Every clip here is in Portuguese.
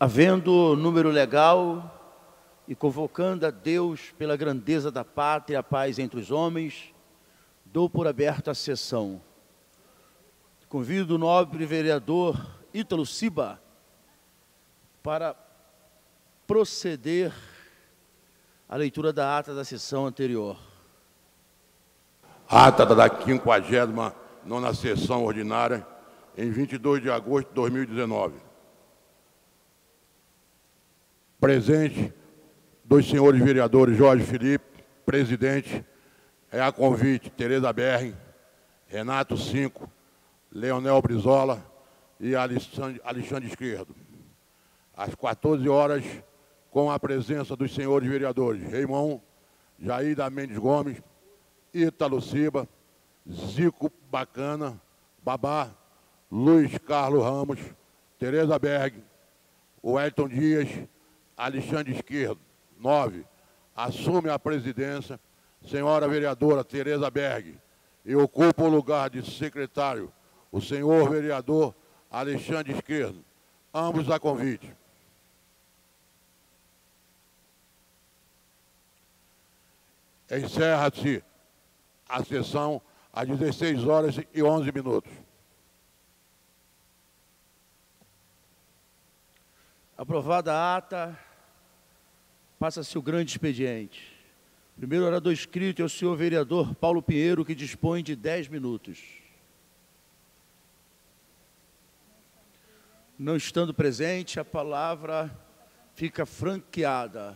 Havendo número legal e convocando a Deus pela grandeza da pátria e a paz entre os homens, dou por aberta a sessão. Convido o nobre vereador Ítalo Ciba para proceder à leitura da ata da sessão anterior. Ata da 59ª sessão ordinária, em 22 de agosto de 2019. Presente dos senhores vereadores Jorge Felipe, presidente, é a convite Tereza Berri, Renato Cinco, Leonel Brizola e Alexandre Esquerdo. Às 14 horas, com a presença dos senhores vereadores Reimon, Jair Mendes Gomes, Ítalo Ciba, Zico Bacana, Babá, Luiz Carlos Ramos, Tereza Berg, Wellington Dias, Alexandre Esquerdo. 9. Assume a presidência senhora vereadora Tereza Berg e ocupa o lugar de secretário o senhor vereador Alexandre Esquerdo, ambos a convite. Encerra-se a sessão às 16 horas e 11 minutos. Aprovada a ata, passa-se o grande expediente. Primeiro orador inscrito é o senhor vereador Paulo Pinheiro, que dispõe de 10 minutos. Não estando presente, a palavra fica franqueada.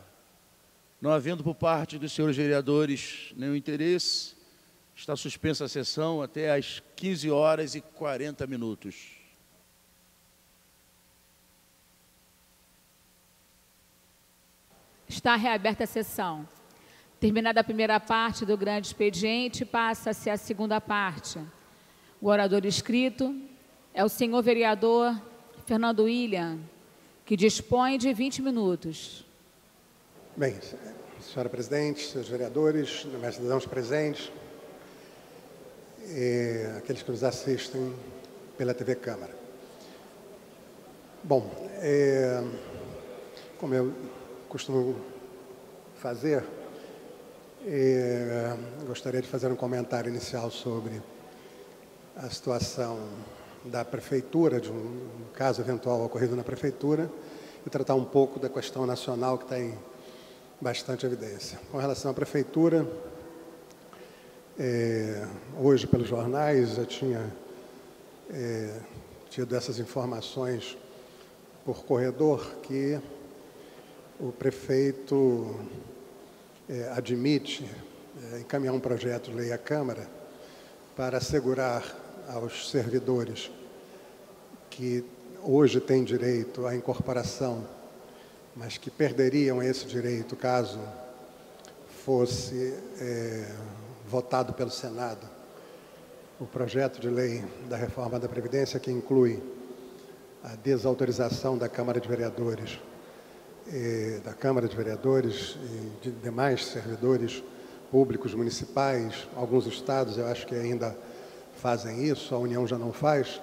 Não havendo por parte dos senhores vereadores nenhum interesse, está suspensa a sessão até às 15 horas e 40 minutos. Está reaberta a sessão. Terminada a primeira parte do grande expediente, passa-se a segunda parte. O orador inscrito é o senhor vereador Fernando William, que dispõe de 20 minutos. Bem, senhora presidente, senhores vereadores, demais cidadãos presentes, aqueles que nos assistem pela TV Câmara. Bom, como eu costumo fazer, gostaria de fazer um comentário inicial sobre a situação da Prefeitura, de um caso eventual ocorrido na Prefeitura, e tratar um pouco da questão nacional que está em bastante evidência. Com relação à Prefeitura, hoje pelos jornais já tinha tido essas informações por corredor que o prefeito admite encaminhar um projeto de lei à Câmara para assegurar aos servidores que hoje têm direito à incorporação, mas que perderiam esse direito caso fosse votado pelo Senado o projeto de lei da reforma da Previdência, que inclui a desautorização da Câmara de Vereadores, e de demais servidores públicos municipais. Alguns estados, eu acho que ainda fazem isso, a União já não faz,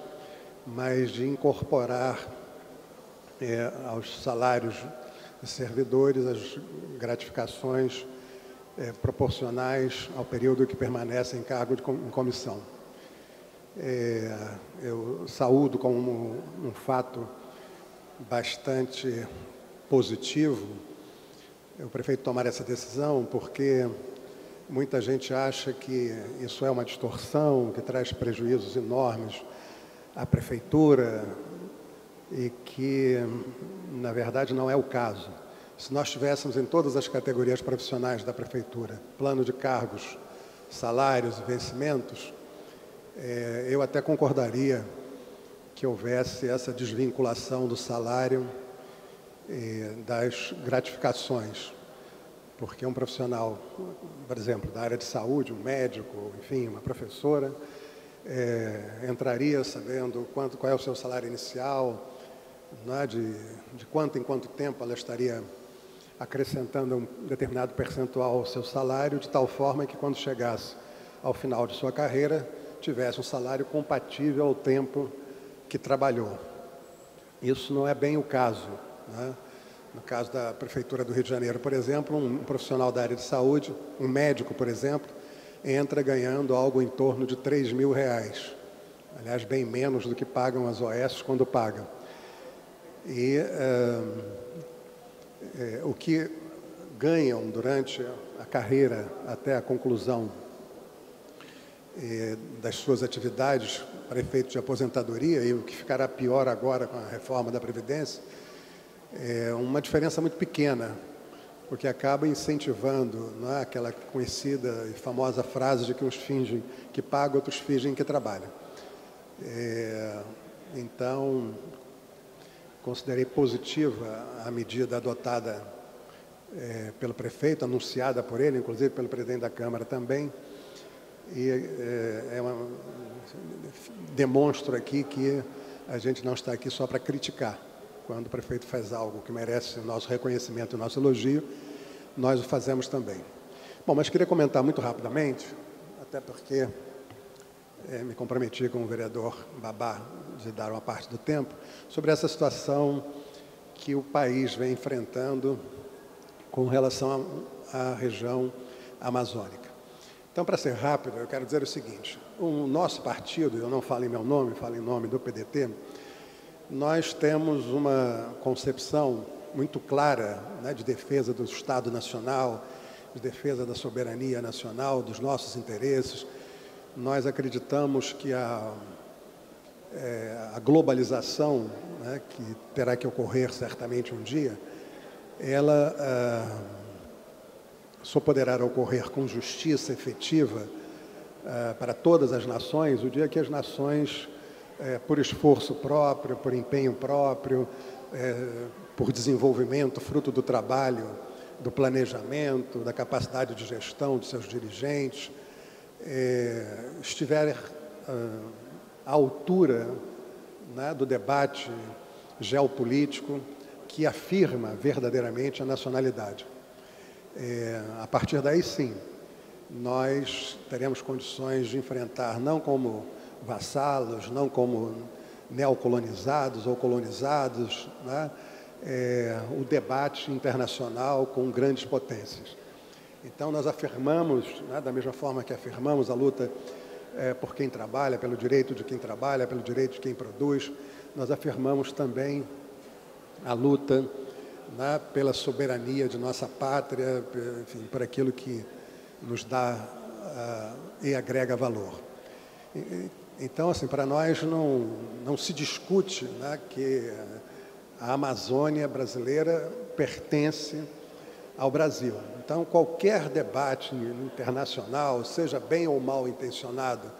mas de incorporar aos salários de servidores as gratificações proporcionais ao período que permanece em cargo em comissão. Eu saúdo como um fato bastante positivo o prefeito tomar essa decisão, porque muita gente acha que isso é uma distorção, que traz prejuízos enormes à Prefeitura e que, na verdade, não é o caso. Se nós tivéssemos em todas as categorias profissionais da Prefeitura plano de cargos, salários e vencimentos, eu até concordaria que houvesse essa desvinculação do salário das gratificações, porque um profissional, por exemplo, da área de saúde, um médico, enfim, uma professora, entraria sabendo qual é o seu salário inicial, né, de quanto em quanto tempo ela estaria acrescentando um determinado percentual ao seu salário, de tal forma que quando chegasse ao final de sua carreira, tivesse um salário compatível ao tempo que trabalhou. Isso não é bem o caso né? No caso da Prefeitura do Rio de Janeiro, por exemplo, um profissional da área de saúde, um médico, por exemplo, entra ganhando algo em torno de R$3.000. Aliás, bem menos do que pagam as OS quando pagam. E o que ganham durante a carreira até a conclusão das suas atividades para efeito de aposentadoria, e o que ficará pior agora com a reforma da Previdência, é uma diferença muito pequena, porque acaba incentivando, não é, aquela conhecida e famosa frase de que uns fingem que pagam, outros fingem que trabalham. Então, considerei positiva a medida adotada pelo prefeito, anunciada por ele, inclusive pelo presidente da Câmara também, e demonstro aqui que a gente não está aqui só para criticar. Quando o prefeito faz algo que merece o nosso reconhecimento e o nosso elogio, nós o fazemos também. Bom, mas queria comentar muito rapidamente, até porque me comprometi com o vereador Babá de dar uma parte do tempo, sobre essa situação que o país vem enfrentando com relação à região amazônica. Então, para ser rápido, eu quero dizer o seguinte: o nosso partido, eu não falo em meu nome, falo em nome do PDT, nós temos uma concepção muito clara, né, de defesa do Estado Nacional, de defesa da soberania nacional, dos nossos interesses. Nós acreditamos que a globalização, né, que terá que ocorrer certamente um dia, ela só poderá ocorrer com justiça efetiva para todas as nações o dia que as nações, por esforço próprio, por empenho próprio, por desenvolvimento, fruto do trabalho, do planejamento, da capacidade de gestão de seus dirigentes, estiver à altura, né, do debate geopolítico que afirma verdadeiramente a nacionalidade. A partir daí, sim, nós teremos condições de enfrentar, não como vassalos, não como neocolonizados ou colonizados, né, o debate internacional com grandes potências. Então, nós afirmamos, né, da mesma forma que afirmamos a luta por quem trabalha, pelo direito de quem trabalha, pelo direito de quem produz, nós afirmamos também a luta, né, pela soberania de nossa pátria, enfim, por aquilo que nos dá e agrega valor. Então, assim, para nós não se discute, né, que a Amazônia brasileira pertence ao Brasil. Então, qualquer debate internacional, seja bem ou mal intencionado,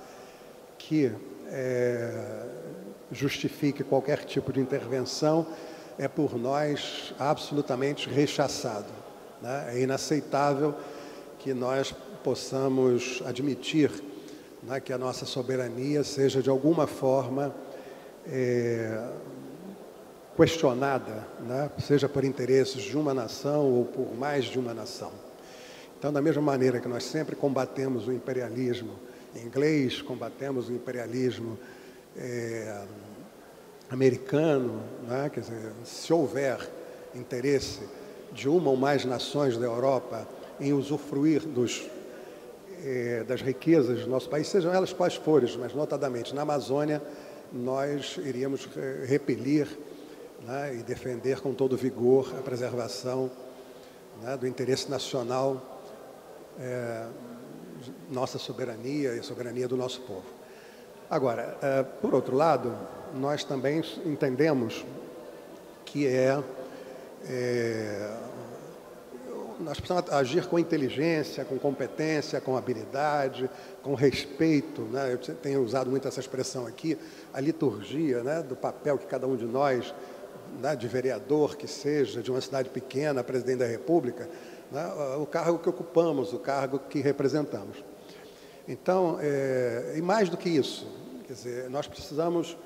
que justifique qualquer tipo de intervenção, é por nós absolutamente rechaçado, né? É inaceitável que nós possamos admitir, né, que a nossa soberania seja de alguma forma questionada, né, seja por interesses de uma nação ou por mais de uma nação. Então, da mesma maneira que nós sempre combatemos o imperialismo inglês, combatemos o imperialismo americano, né, quer dizer, se houver interesse de uma ou mais nações da Europa em usufruir das riquezas do nosso país, sejam elas quais forem, mas notadamente na Amazônia, nós iríamos repelir, né, e defender com todo vigor a preservação, né, do interesse nacional, nossa soberania e a soberania do nosso povo. Agora, por outro lado, nós também entendemos que nós precisamos agir com inteligência, com competência, com habilidade, com respeito, né? Eu tenho usado muito essa expressão aqui, a liturgia, né, do papel que cada um de nós, né, de vereador que seja, de uma cidade pequena, presidente da República, né, o cargo que ocupamos, o cargo que representamos. Então, e mais do que isso, quer dizer, nós precisamos,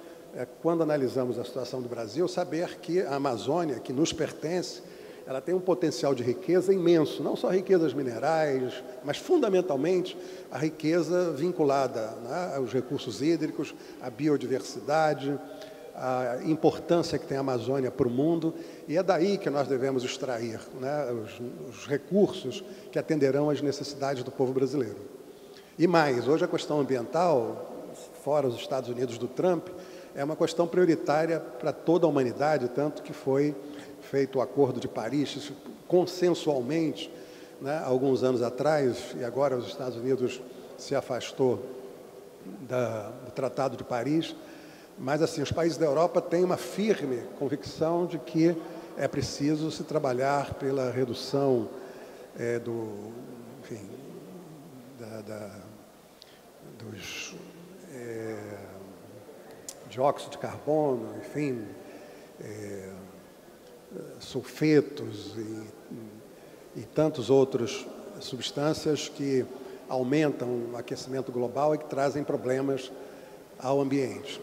quando analisamos a situação do Brasil, saber que a Amazônia, que nos pertence, ela tem um potencial de riqueza imenso, não só riquezas minerais, mas fundamentalmente a riqueza vinculada, né, aos recursos hídricos, à biodiversidade, a importância que tem a Amazônia para o mundo, e é daí que nós devemos extrair, né, os recursos que atenderão às necessidades do povo brasileiro. E mais, hoje a questão ambiental, fora os Estados Unidos do Trump, é uma questão prioritária para toda a humanidade, tanto que foi feito o Acordo de Paris consensualmente, né, alguns anos atrás, e agora os Estados Unidos se afastou do Tratado de Paris. Mas, assim, os países da Europa têm uma firme convicção de que é preciso se trabalhar pela redução enfim, dos dióxido de carbono, enfim, sulfetos e tantos outros substâncias que aumentam o aquecimento global e que trazem problemas ao ambiente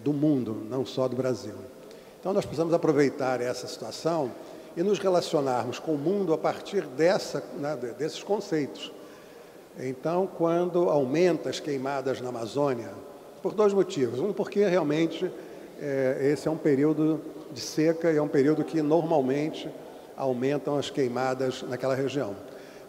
do mundo, não só do Brasil. Então, nós precisamos aproveitar essa situação e nos relacionarmos com o mundo a partir desses conceitos. Então, quando aumenta as queimadas na Amazônia, por dois motivos. Um, porque realmente esse é um período de seca e é um período que normalmente aumentam as queimadas naquela região.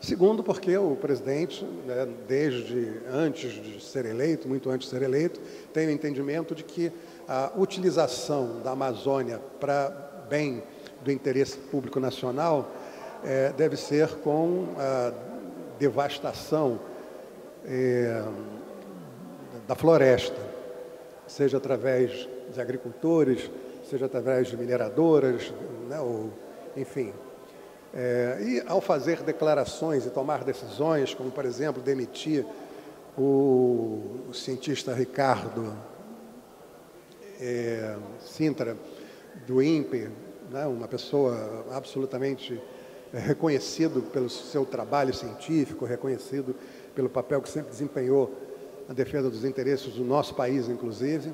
Segundo, porque o presidente, né, desde antes de ser eleito, muito antes de ser eleito, tem o entendimento de que a utilização da Amazônia para bem do interesse público nacional deve ser com a devastação da floresta, seja através de agricultores, seja através de mineradoras, né, enfim. E ao fazer declarações e tomar decisões, como, por exemplo, demitir o cientista Ricardo Sintra, do INPE, né, uma pessoa absolutamente reconhecido pelo seu trabalho científico, reconhecido pelo papel que sempre desempenhou na defesa dos interesses do nosso país, inclusive.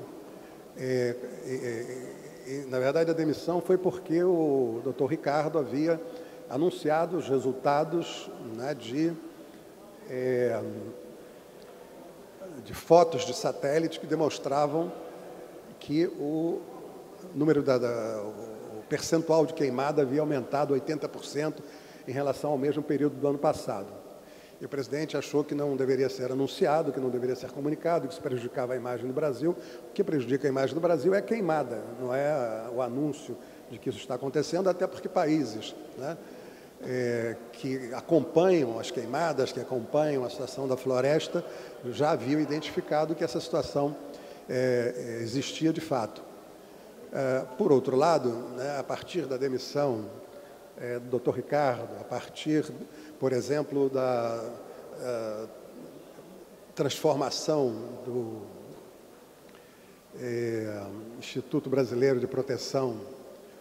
Na verdade, a demissão foi porque o Dr. Ricardo havia anunciado os resultados, né, de fotos de satélite que demonstravam que o percentual de queimada havia aumentado 80% em relação ao mesmo período do ano passado. E o presidente achou que não deveria ser anunciado, que não deveria ser comunicado, que isso prejudicava a imagem do Brasil. O que prejudica a imagem do Brasil é a queimada, não é o anúncio de que isso está acontecendo, até porque países, né, que acompanham as queimadas, que acompanham a situação da floresta, já haviam identificado que essa situação existia de fato. Por outro lado, né, a partir da demissão do Dr. Ricardo, a partir, por exemplo, da transformação do Instituto Brasileiro de Proteção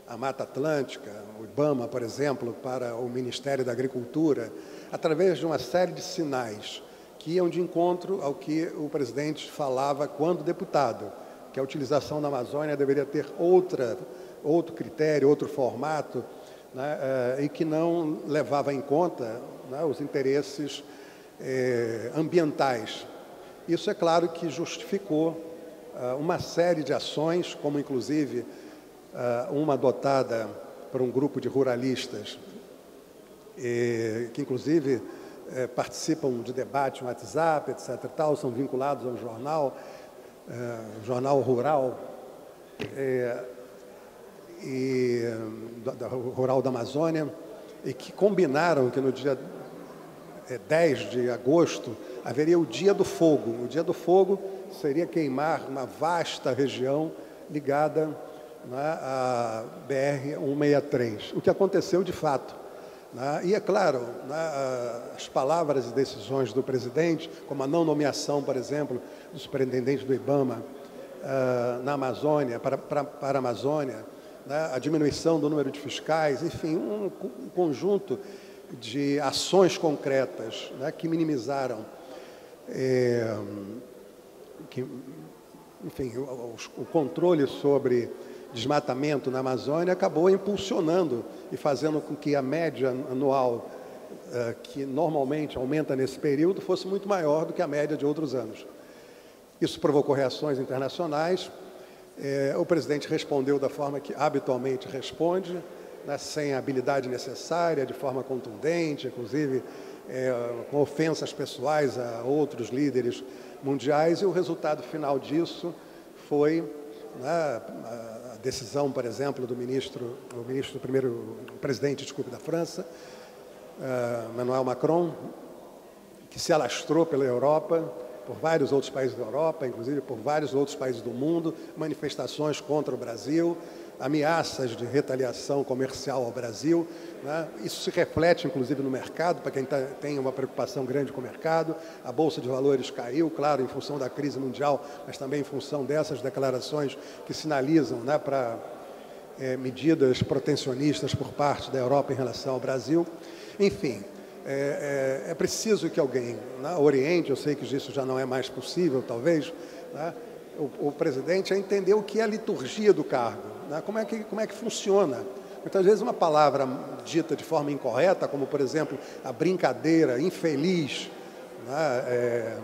à Mata Atlântica, o IBAMA, por exemplo, para o Ministério da Agricultura, através de uma série de sinais que iam de encontro ao que o presidente falava quando deputado, que a utilização da Amazônia deveria ter outro critério, outro formato, né, e que não levava em conta, né, os interesses ambientais. Isso é claro que justificou uma série de ações, como inclusive uma adotada por um grupo de ruralistas, que inclusive participam de debate no WhatsApp, etc. e tal, são vinculados ao jornal rural, rural da Amazônia, e que combinaram que no dia 10 de agosto haveria o Dia do Fogo. O Dia do Fogo seria queimar uma vasta região ligada, né, à BR-163, o que aconteceu de fato. Né? E é claro, né, as palavras e decisões do presidente, como a não nomeação, por exemplo, do superintendente do IBAMA na Amazônia, para a Amazônia, né, a diminuição do número de fiscais, enfim, um conjunto de ações concretas, né, que minimizaram enfim, o controle sobre desmatamento na Amazônia, acabou impulsionando e fazendo com que a média anual, que normalmente aumenta nesse período, fosse muito maior do que a média de outros anos. Isso provocou reações internacionais, O presidente respondeu da forma que habitualmente responde, né, sem a habilidade necessária, de forma contundente, inclusive com ofensas pessoais a outros líderes mundiais, e o resultado final disso foi, né, a decisão, por exemplo, do presidente da França, Emmanuel Macron, que se alastrou pela Europa, por vários outros países da Europa, inclusive por vários outros países do mundo, manifestações contra o Brasil, ameaças de retaliação comercial ao Brasil, né? Isso se reflete, inclusive, no mercado, para quem tem uma preocupação grande com o mercado. A Bolsa de Valores caiu, claro, em função da crise mundial, mas também em função dessas declarações que sinalizam, né, para medidas protecionistas por parte da Europa em relação ao Brasil. Enfim, é preciso que alguém, né, oriente, eu sei que isso já não é mais possível, talvez, né, o presidente a entender o que é a liturgia do cargo, né, como é que funciona. Muitas vezes uma palavra dita de forma incorreta, como, por exemplo, a brincadeira infeliz, né,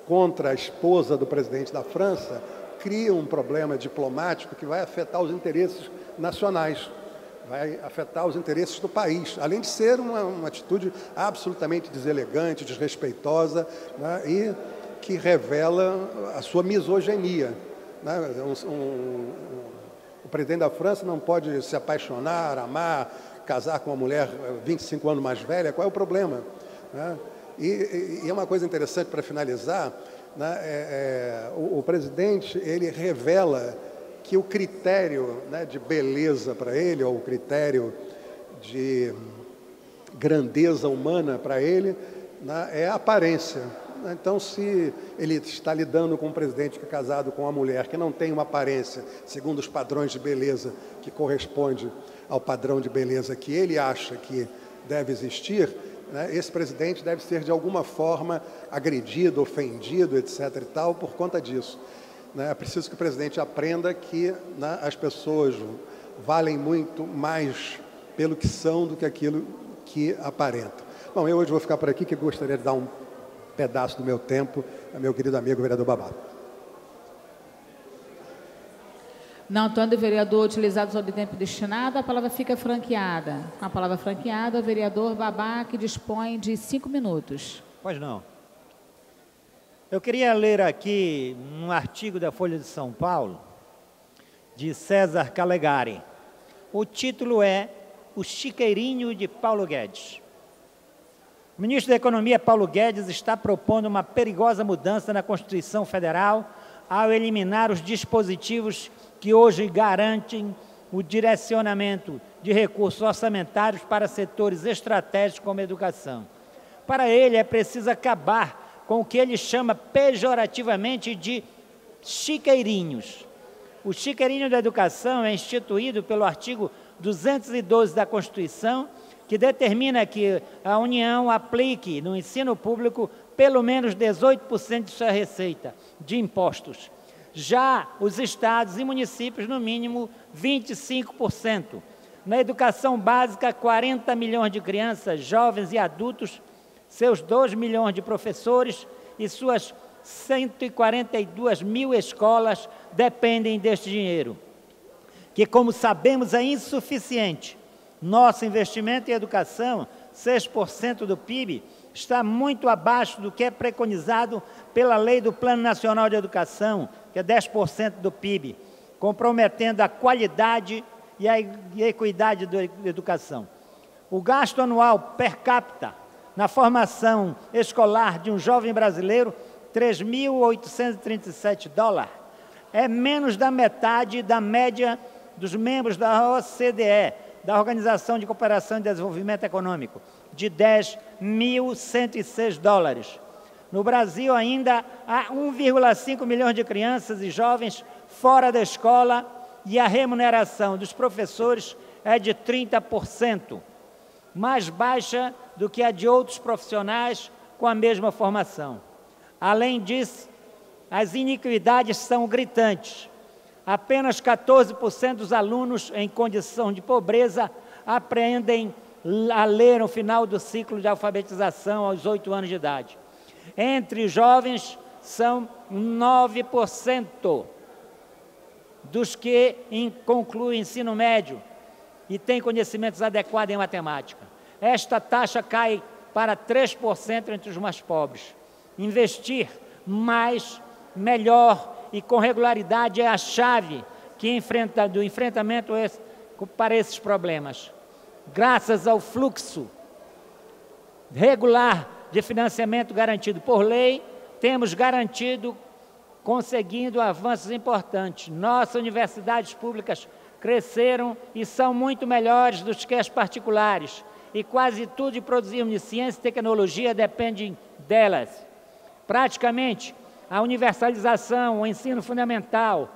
contra a esposa do presidente da França, cria um problema diplomático que vai afetar os interesses nacionais, vai afetar os interesses do país, além de ser uma atitude absolutamente deselegante, desrespeitosa, né, e que revela a sua misoginia, né? O presidente da França não pode se apaixonar, amar, casar com uma mulher 25 anos mais velha, qual é o problema? Né? E é uma coisa interessante para finalizar, né, o presidente, ele revela que o critério, né, de beleza para ele, ou o critério de grandeza humana para ele, né, é a aparência. Então, se ele está lidando com um presidente que é casado com uma mulher que não tem uma aparência, segundo os padrões de beleza que corresponde ao padrão de beleza que ele acha que deve existir, né, esse presidente deve ser, de alguma forma, agredido, ofendido, etc. e tal, por conta disso. É preciso que o presidente aprenda que, né, as pessoas valem muito mais pelo que são do que aquilo que aparentam. Bom, eu hoje vou ficar por aqui, que gostaria de dar um pedaço do meu tempo ao meu querido amigo, o vereador Babá. Não tendo o vereador utilizado sobre o tempo destinado, a palavra fica franqueada. Com a palavra franqueada, o vereador Babá, que dispõe de 5 minutos. Pois não. Eu queria ler aqui um artigo da Folha de São Paulo, de César Calegari. O título é O Chiqueirinho de Paulo Guedes. O ministro da Economia, Paulo Guedes, está propondo uma perigosa mudança na Constituição Federal ao eliminar os dispositivos que hoje garantem o direcionamento de recursos orçamentários para setores estratégicos como a educação. Para ele, é preciso acabar com o que ele chama pejorativamente de chiqueirinhos. O chiqueirinho da educação é instituído pelo artigo 212 da Constituição, que determina que a União aplique no ensino público pelo menos 18% de sua receita de impostos. Já os estados e municípios, no mínimo, 25%. Na educação básica, 40 milhões de crianças, jovens e adultos, seus 2 milhões de professores e suas 142 mil escolas dependem deste dinheiro, que, como sabemos, é insuficiente. Nosso investimento em educação, 6% do PIB, está muito abaixo do que é preconizado pela lei do Plano Nacional de Educação, que é 10% do PIB, comprometendo a qualidade e a equidade da educação. O gasto anual per capita na formação escolar de um jovem brasileiro, 3.837 dólares, é menos da metade da média dos membros da OCDE, da Organização de Cooperação e Desenvolvimento Econômico, de 10.106 dólares. No Brasil, ainda há 1,5 milhão de crianças e jovens fora da escola e a remuneração dos professores é de 30%, mais baixa do que a de outros profissionais com a mesma formação. Além disso, as iniquidades são gritantes. Apenas 14% dos alunos em condição de pobreza aprendem a ler no final do ciclo de alfabetização aos 8 anos de idade. Entre jovens, são 9%. dos que concluem ensino médio e têm conhecimentos adequados em matemática. Esta taxa cai para 3% entre os mais pobres. Investir mais, melhor e com regularidade é a chave do enfrentamento para esses problemas. Graças ao fluxo regular de financiamento garantido por lei, temos garantido, conseguindo avanços importantes. Nossas universidades públicas cresceram e são muito melhores do que as particulares, e quase tudo de produzirmos de ciência e tecnologia depende delas. Praticamente, a universalização, o ensino fundamental,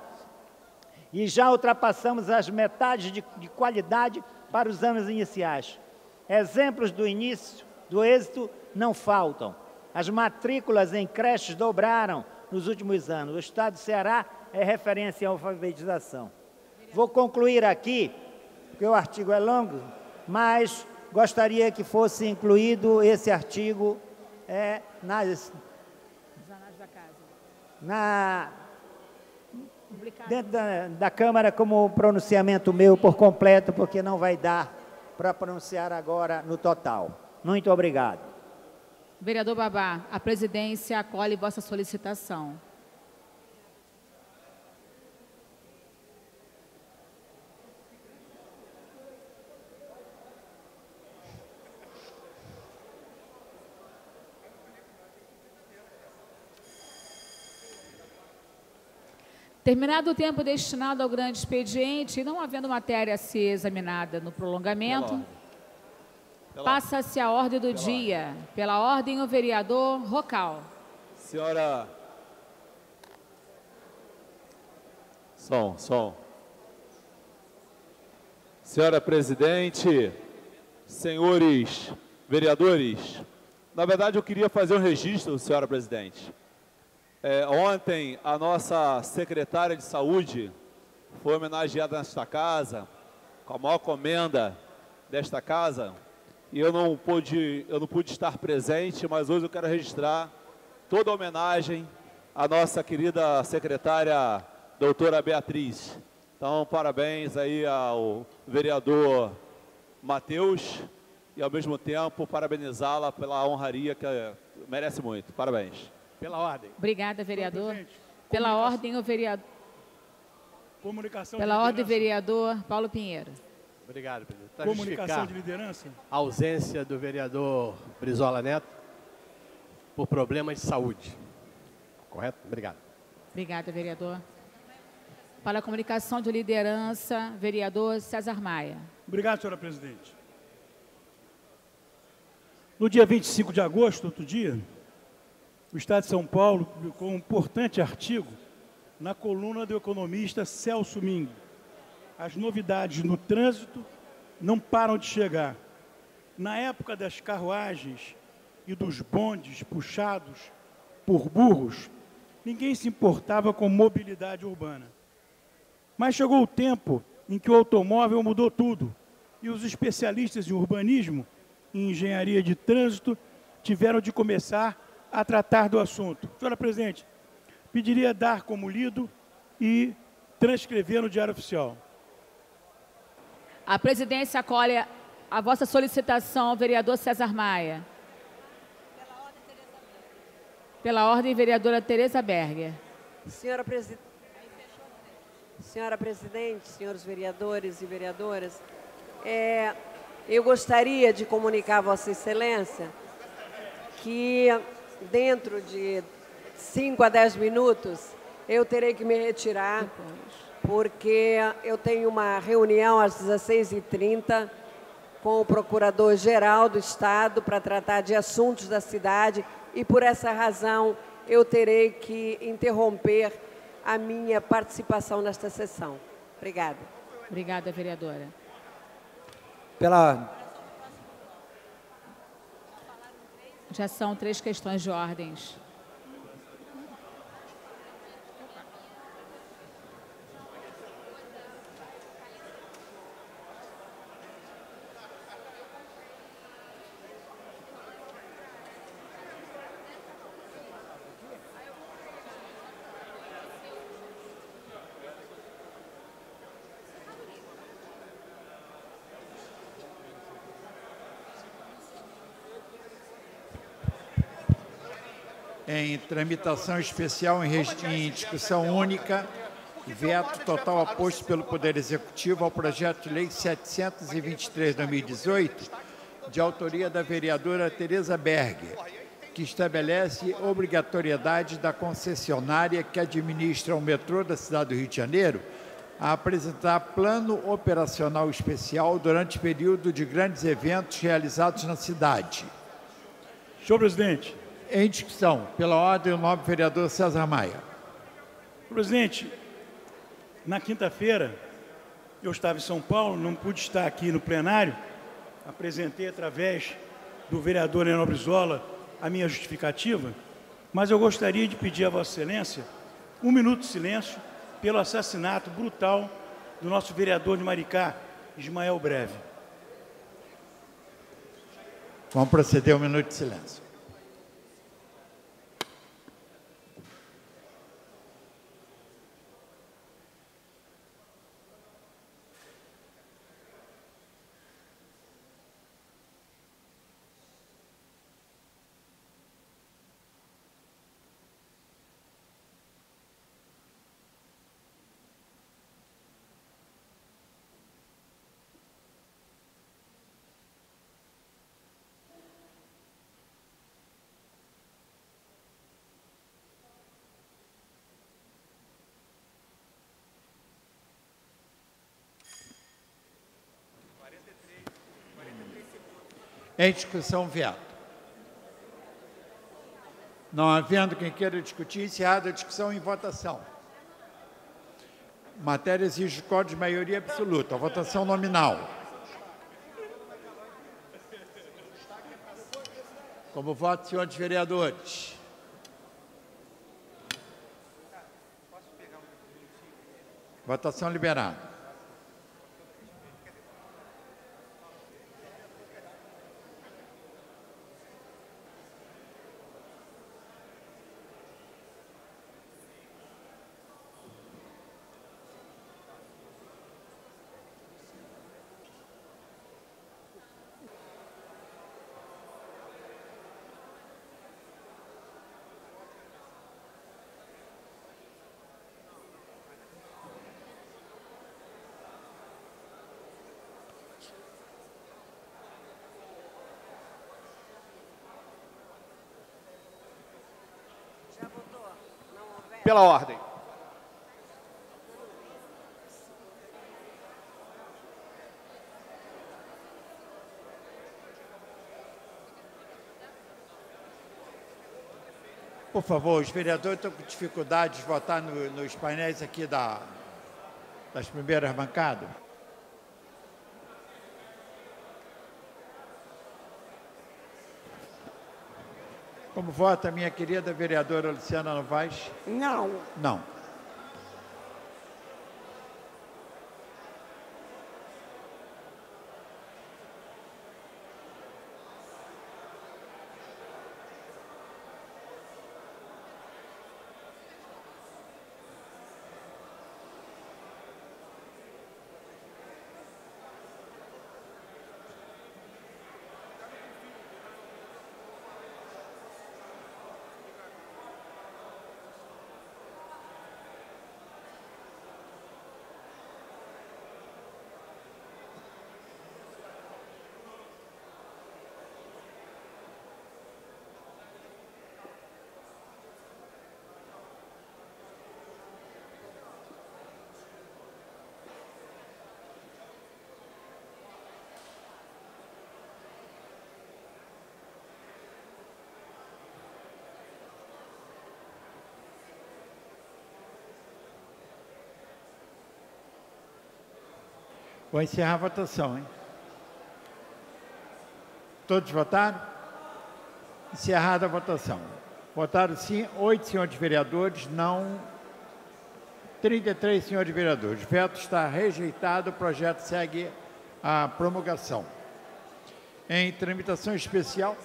e já ultrapassamos as metades de qualidade para os anos iniciais. Exemplos do êxito não faltam. As matrículas em creches dobraram nos últimos anos. O Estado do Ceará é referência em alfabetização. Vou concluir aqui, porque o artigo é longo, mas gostaria que fosse incluído esse artigo dentro da Câmara como pronunciamento meu por completo, porque não vai dar para pronunciar agora no total. Muito obrigado. Vereador Babá, a presidência acolhe vossa solicitação. Terminado o tempo destinado ao grande expediente e não havendo matéria a ser examinada no prolongamento, passa-se a ordem do dia. Pela ordem, o vereador Rocal. Senhora... Som. Senhora presidente, senhores vereadores, na verdade eu queria fazer um registro, senhora presidente. Ontem, a nossa secretária de saúde foi homenageada nesta casa, com a maior comenda desta casa, e eu não pude estar presente, mas hoje eu quero registrar toda a homenagem à nossa querida secretária, doutora Beatriz. Então, parabéns aí ao vereador Matheus e, ao mesmo tempo, parabenizá-la pela honraria que merece muito. Parabéns. Pela ordem. Obrigada, vereador. Pela ordem, o vereador... Comunicação Pela ordem, vereador Paulo Pinheiro. Obrigado, presidente. Para Comunicação de liderança. A ausência do vereador Brizola Neto por problemas de saúde. Correto? Obrigado. Obrigada, vereador. Para a comunicação de liderança, vereador César Maia. Obrigado, senhora presidente. No dia 25 de agosto, outro dia, o Estado de São Paulo publicou um importante artigo na coluna do economista Celso Mingo. As novidades no trânsito não param de chegar. Na época das carruagens e dos bondes puxados por burros, ninguém se importava com mobilidade urbana. Mas chegou o tempo em que o automóvel mudou tudo, e os especialistas em urbanismo e engenharia de trânsito tiveram de começar a tratar do assunto. Senhora presidente, pediria dar como lido e transcrever no Diário Oficial. A presidência acolhe a vossa solicitação, vereador César Maia. Pela ordem, vereadora Tereza Berger. Senhora presidente, senhores vereadores e vereadoras, eu gostaria de comunicar a Vossa Excelência que dentro de 5 a 10 minutos eu terei que me retirar, porque eu tenho uma reunião às 16h30 com o Procurador-Geral do Estado para tratar de assuntos da cidade e, por essa razão, eu terei que interromper a minha participação nesta sessão. Obrigada. Obrigada, vereadora. Já são 3 questões de ordens. Em tramitação especial em discussão única, veto total aposto pelo Poder Executivo ao projeto de lei 723/2018, de autoria da vereadora Tereza Berger, que estabelece obrigatoriedade da concessionária que administra o metrô da cidade do Rio de Janeiro a apresentar plano operacional especial durante o período de grandes eventos realizados na cidade. Senhor presidente. Em discussão, pela ordem, o nobre vereador César Maia. Senhor presidente, na quinta-feira, eu estava em São Paulo, não pude estar aqui no plenário, apresentei através do vereador Leonel Brizola a minha justificativa, mas eu gostaria de pedir a Vossa Excelência 1 minuto de silêncio pelo assassinato brutal do nosso vereador de Maricá, Ismael Breve. Vamos proceder a 1 minuto de silêncio. Em discussão, veto. Não havendo quem queira discutir, encerrada a discussão em votação. Matéria exige código de maioria absoluta. Votação nominal. Como voto, senhores vereadores. Votação liberada. Pela ordem. Por favor, os vereadores estão com dificuldade de votar nos painéis aqui das primeiras bancadas. Como vota a minha querida vereadora Luciana Novaes? Não. Não. Vou encerrar a votação, hein? Todos votaram? Encerrada a votação. Votaram sim 8 senhores vereadores, não 33 senhores vereadores. O veto está rejeitado, o projeto segue a promulgação. Em tramitação especial,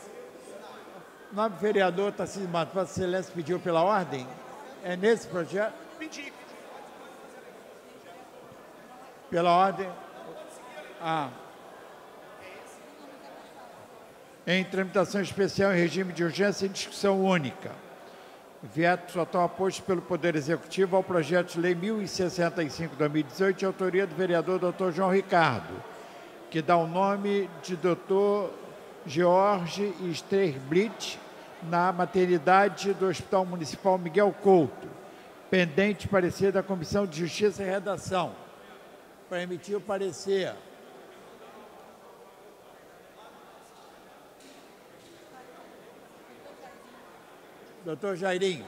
o nobre vereador Tarcísio Matos, Vossa Excelência pediu pela ordem? É nesse projeto? Pedi. Pela ordem? Em tramitação especial em regime de urgência em discussão única. Veto total aposto pelo Poder Executivo ao projeto de lei 1065/2018, de autoria do vereador Dr. João Ricardo, que dá o nome de Dr. George Strerblit na maternidade do Hospital Municipal Miguel Couto, pendente parecer da Comissão de Justiça e Redação. Para emitir o parecer. Doutor Jairinho.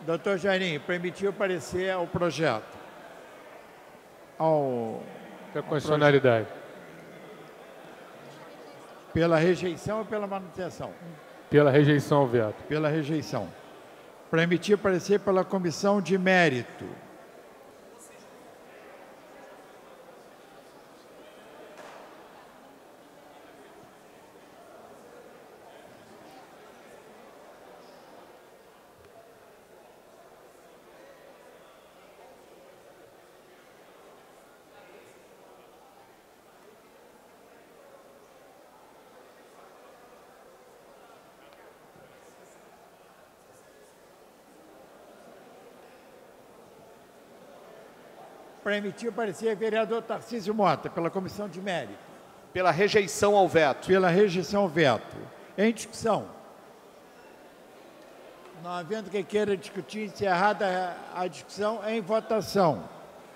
Doutor Jairinho, para emitir o parecer ao projeto. Da constitucionalidade. Pela rejeição ou pela manutenção? Pela rejeição ao veto. Pela rejeição. Para emitir parecer pela Comissão de Mérito. Para emitir o parecer, vereador Tarcísio Mota, pela Comissão de Mérito. Pela rejeição ao veto. Pela rejeição ao veto. Em discussão. Não havendo quem queira discutir, encerrada a discussão, em votação.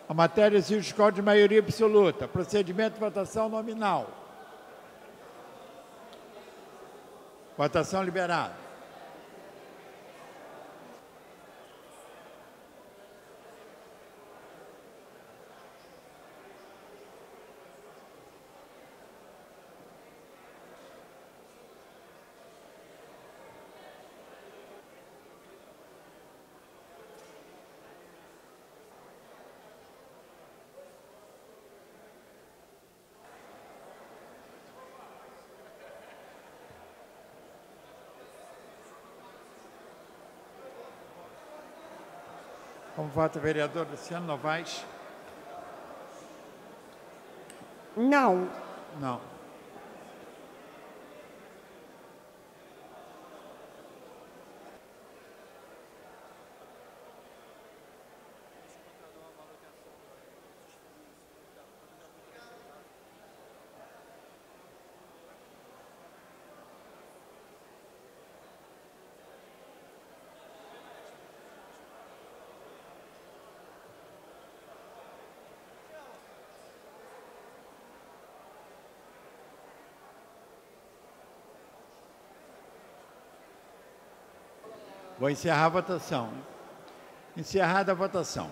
A matéria exige código de maioria absoluta. Procedimento de votação nominal. Votação liberada. Como vota o vereador Luciano Novaes? Não. Não. Vou encerrar a votação. Encerrada a votação.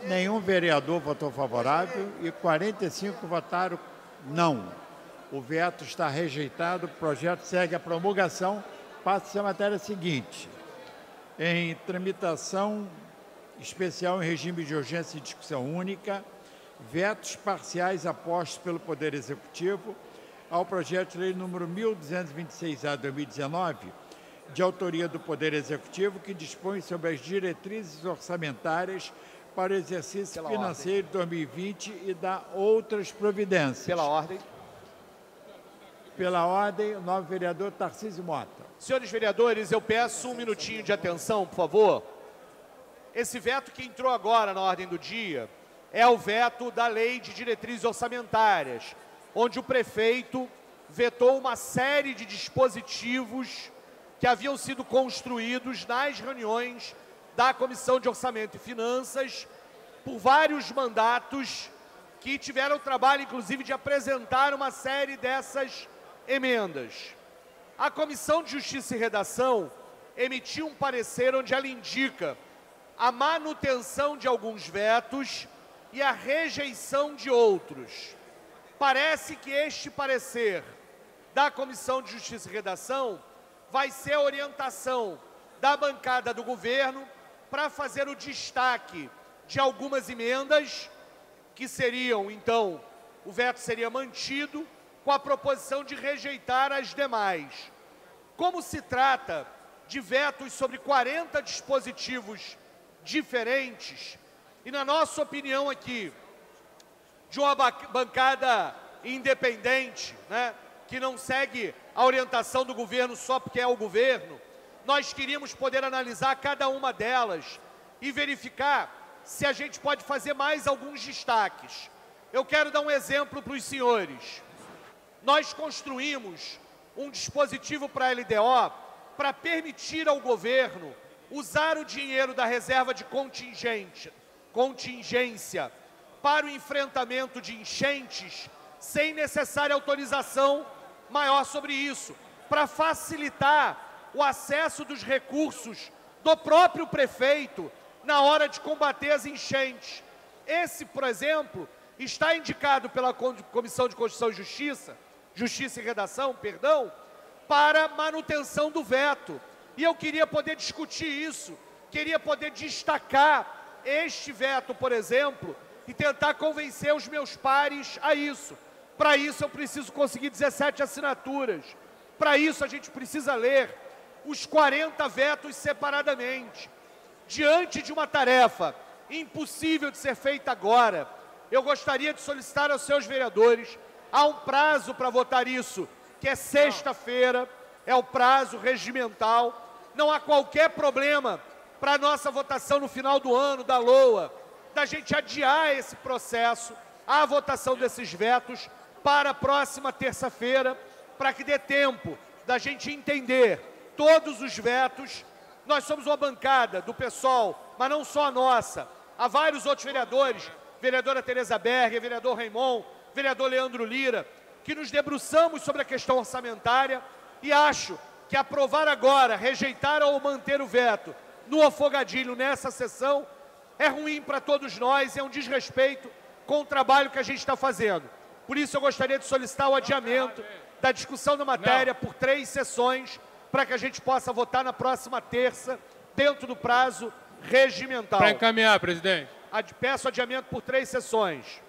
Nenhum vereador votou favorável e 45 votaram não. O veto está rejeitado, o projeto segue a promulgação. Passa-se a matéria seguinte. Em tramitação especial em regime de urgência e discussão única, vetos parciais apostos pelo Poder Executivo ao projeto de lei número 1226/2019, de autoria do Poder Executivo, que dispõe sobre as diretrizes orçamentárias para o exercício financeiro de 2020 e dá outras providências. Pela ordem. Pela ordem, o novo vereador Tarcísio Mota. Senhores vereadores, eu peço um minutinho de atenção, por favor. Esse veto que entrou agora na ordem do dia é o veto da Lei de Diretrizes Orçamentárias, onde o prefeito vetou uma série de dispositivos que haviam sido construídos nas reuniões da Comissão de Orçamento e Finanças por vários mandatos que tiveram o trabalho, inclusive, de apresentar uma série dessas emendas. A Comissão de Justiça e Redação emitiu um parecer onde ela indica a manutenção de alguns vetos e a rejeição de outros. Parece que este parecer da Comissão de Justiça e Redação vai ser a orientação da bancada do governo para fazer o destaque de algumas emendas que seriam, então, o veto seria mantido com a proposição de rejeitar as demais. Como se trata de vetos sobre 40 dispositivos diferentes, e na nossa opinião aqui, de uma bancada independente, né, que não segue a orientação do governo só porque é o governo, nós queríamos poder analisar cada uma delas e verificar se a gente pode fazer mais alguns destaques. Eu quero dar um exemplo para os senhores. Nós construímos um dispositivo para a LDO para permitir ao governo usar o dinheiro da reserva de contingência para o enfrentamento de enchentes sem necessária autorização maior sobre isso, para facilitar o acesso dos recursos do próprio prefeito na hora de combater as enchentes. Esse, por exemplo, está indicado pela Comissão de Constituição e Justiça e Redação, perdão, para manutenção do veto. E eu queria poder discutir isso, queria poder destacar este veto, por exemplo, e tentar convencer os meus pares a isso. Para isso eu preciso conseguir 17 assinaturas. Para isso a gente precisa ler os 40 vetos separadamente. Diante de uma tarefa impossível de ser feita agora, eu gostaria de solicitar aos seus vereadores, há um prazo para votar isso, que é sexta-feira, é o prazo regimental, não há qualquer problema para a nossa votação no final do ano, da LOA, da gente adiar esse processo, a votação desses vetos, para a próxima terça-feira, para que dê tempo da gente entender todos os vetos. Nós somos uma bancada do PSOL, mas não só a nossa, há vários outros vereadores, vereadora Tereza Berger, vereador Raimon, vereador Leandro Lira, que nos debruçamos sobre a questão orçamentária e acho que aprovar agora, rejeitar ou manter o veto no afogadilho nessa sessão é ruim para todos nós, é um desrespeito com o trabalho que a gente está fazendo. Por isso eu gostaria de solicitar o adiamento da discussão da matéria por 3 sessões, para que a gente possa votar na próxima terça, dentro do prazo regimental. Para encaminhar, presidente. Peço adiamento por 3 sessões.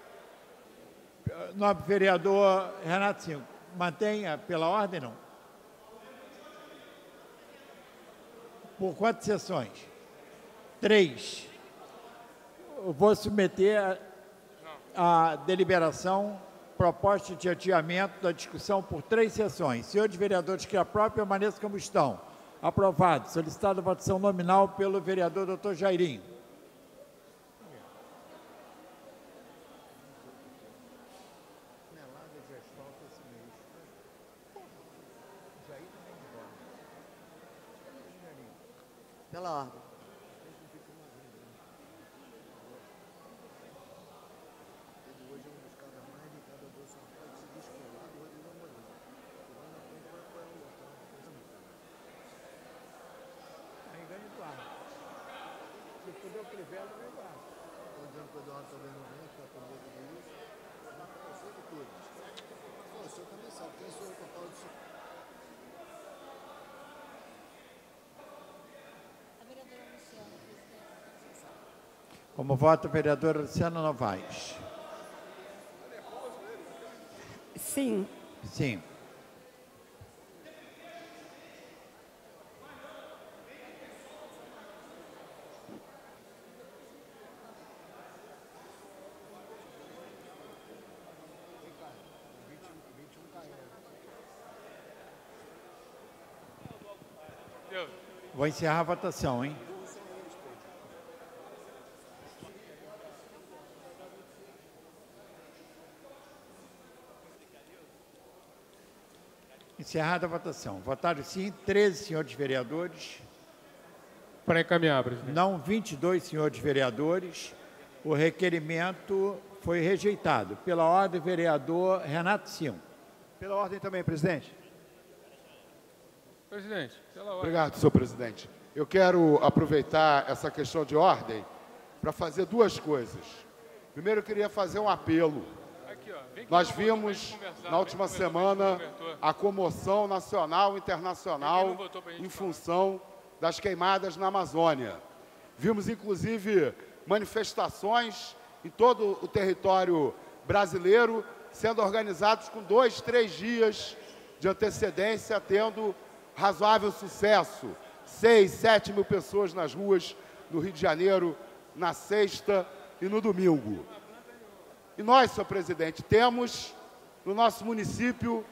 Nobre vereador Renato Cinco, mantenha pela ordem, não? Por quantas sessões? 3. Eu vou submeter a deliberação proposta de adiamento da discussão por 3 sessões. Senhores vereadores que aprovam, permaneçam como estão. Aprovado. Solicitada a votação nominal pelo vereador Dr. Jairinho. Pela ordem. Como vota a vereadora Luciana Novaes? Sim. Sim. Vou encerrar a votação, hein? Encerrada a votação. Votaram sim 13 senhores vereadores. Para encaminhar, presidente. Não 22 senhores vereadores. O requerimento foi rejeitado. Pela ordem, vereador Renato Cinco. Pela ordem também, presidente. Presidente, pela ordem. Obrigado, senhor presidente. Eu quero aproveitar essa questão de ordem para fazer 2 coisas. Primeiro, eu queria fazer um apelo. Nós vimos, na última semana, a comoção nacional e internacional em função das queimadas na Amazônia. Vimos, inclusive, manifestações em todo o território brasileiro sendo organizados com 2, 3 dias de antecedência, tendo razoável sucesso. 6, 7 mil pessoas nas ruas do Rio de Janeiro, na sexta e no domingo. E nós, senhor presidente, temos no nosso município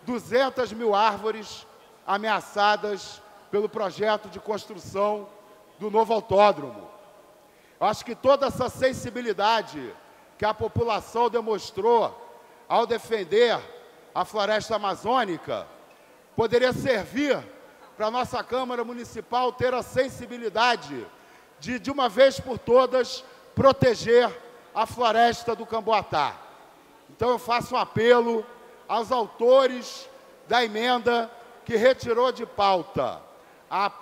200 mil árvores ameaçadas pelo projeto de construção do novo autódromo. Eu acho que toda essa sensibilidade que a população demonstrou ao defender a floresta amazônica poderia servir para a nossa Câmara Municipal ter a sensibilidade de uma vez por todas, proteger a floresta do Camboatá. Então eu faço um apelo aos autores da emenda que retirou de pauta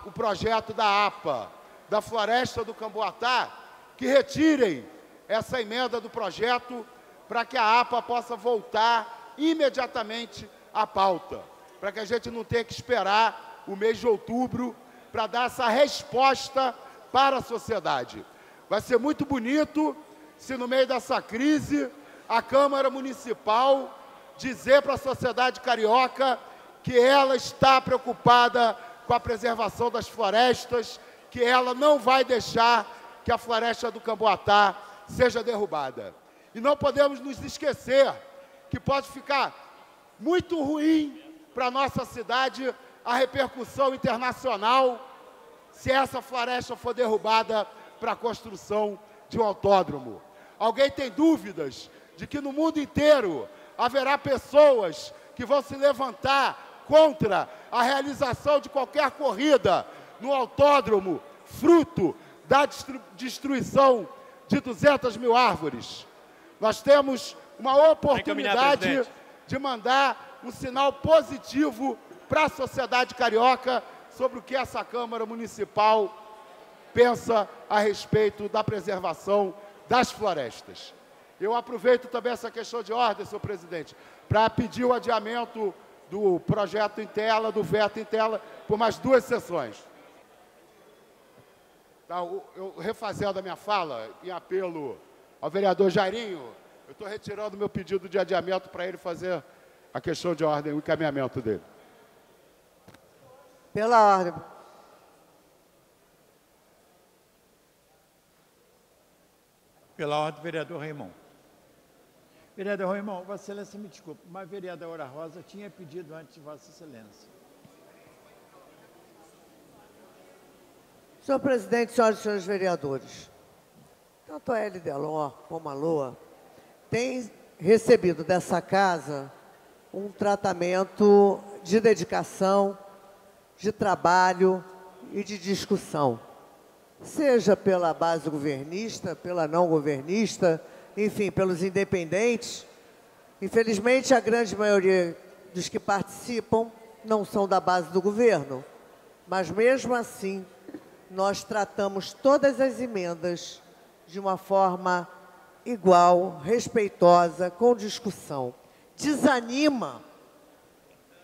o projeto da APA, da floresta do Camboatá, que retirem essa emenda do projeto para que a APA possa voltar imediatamente à pauta, para que a gente não tenha que esperar o mês de outubro para dar essa resposta para a sociedade. Vai ser muito bonito se no meio dessa crise a Câmara Municipal dizer para a sociedade carioca que ela está preocupada com a preservação das florestas, que ela não vai deixar que a floresta do Camboatá seja derrubada. E não podemos nos esquecer que pode ficar muito ruim para a nossa cidade a repercussão internacional se essa floresta for derrubada para a construção de um autódromo. Alguém tem dúvidas de que no mundo inteiro haverá pessoas que vão se levantar contra a realização de qualquer corrida no autódromo, fruto da destruição de 200 mil árvores? Nós temos uma oportunidade de mandar um sinal positivo para a sociedade carioca sobre o que essa Câmara Municipal pensa a respeito da preservação das florestas. Eu aproveito também essa questão de ordem, senhor presidente, para pedir o adiamento do projeto em tela, do veto em tela, por mais 2 sessões. Então, eu refazendo a minha fala, em apelo ao vereador Jairinho, eu estou retirando meu pedido de adiamento para ele fazer a questão de ordem, o encaminhamento dele. Pela ordem. Pela ordem, vereador Raimon. Vereador Raimon, Vossa Excelência me desculpe, mas a vereadora Rosa tinha pedido antes de Vossa Excelência. Senhor presidente, senhoras e senhores vereadores, tanto a L. Delor como a LOA têm recebido dessa casa um tratamento de dedicação, de trabalho e de discussão, seja pela base governista, pela não governista, enfim, pelos independentes. Infelizmente, a grande maioria dos que participam não são da base do governo, mas mesmo assim, nós tratamos todas as emendas de uma forma igual, respeitosa, com discussão. Desanima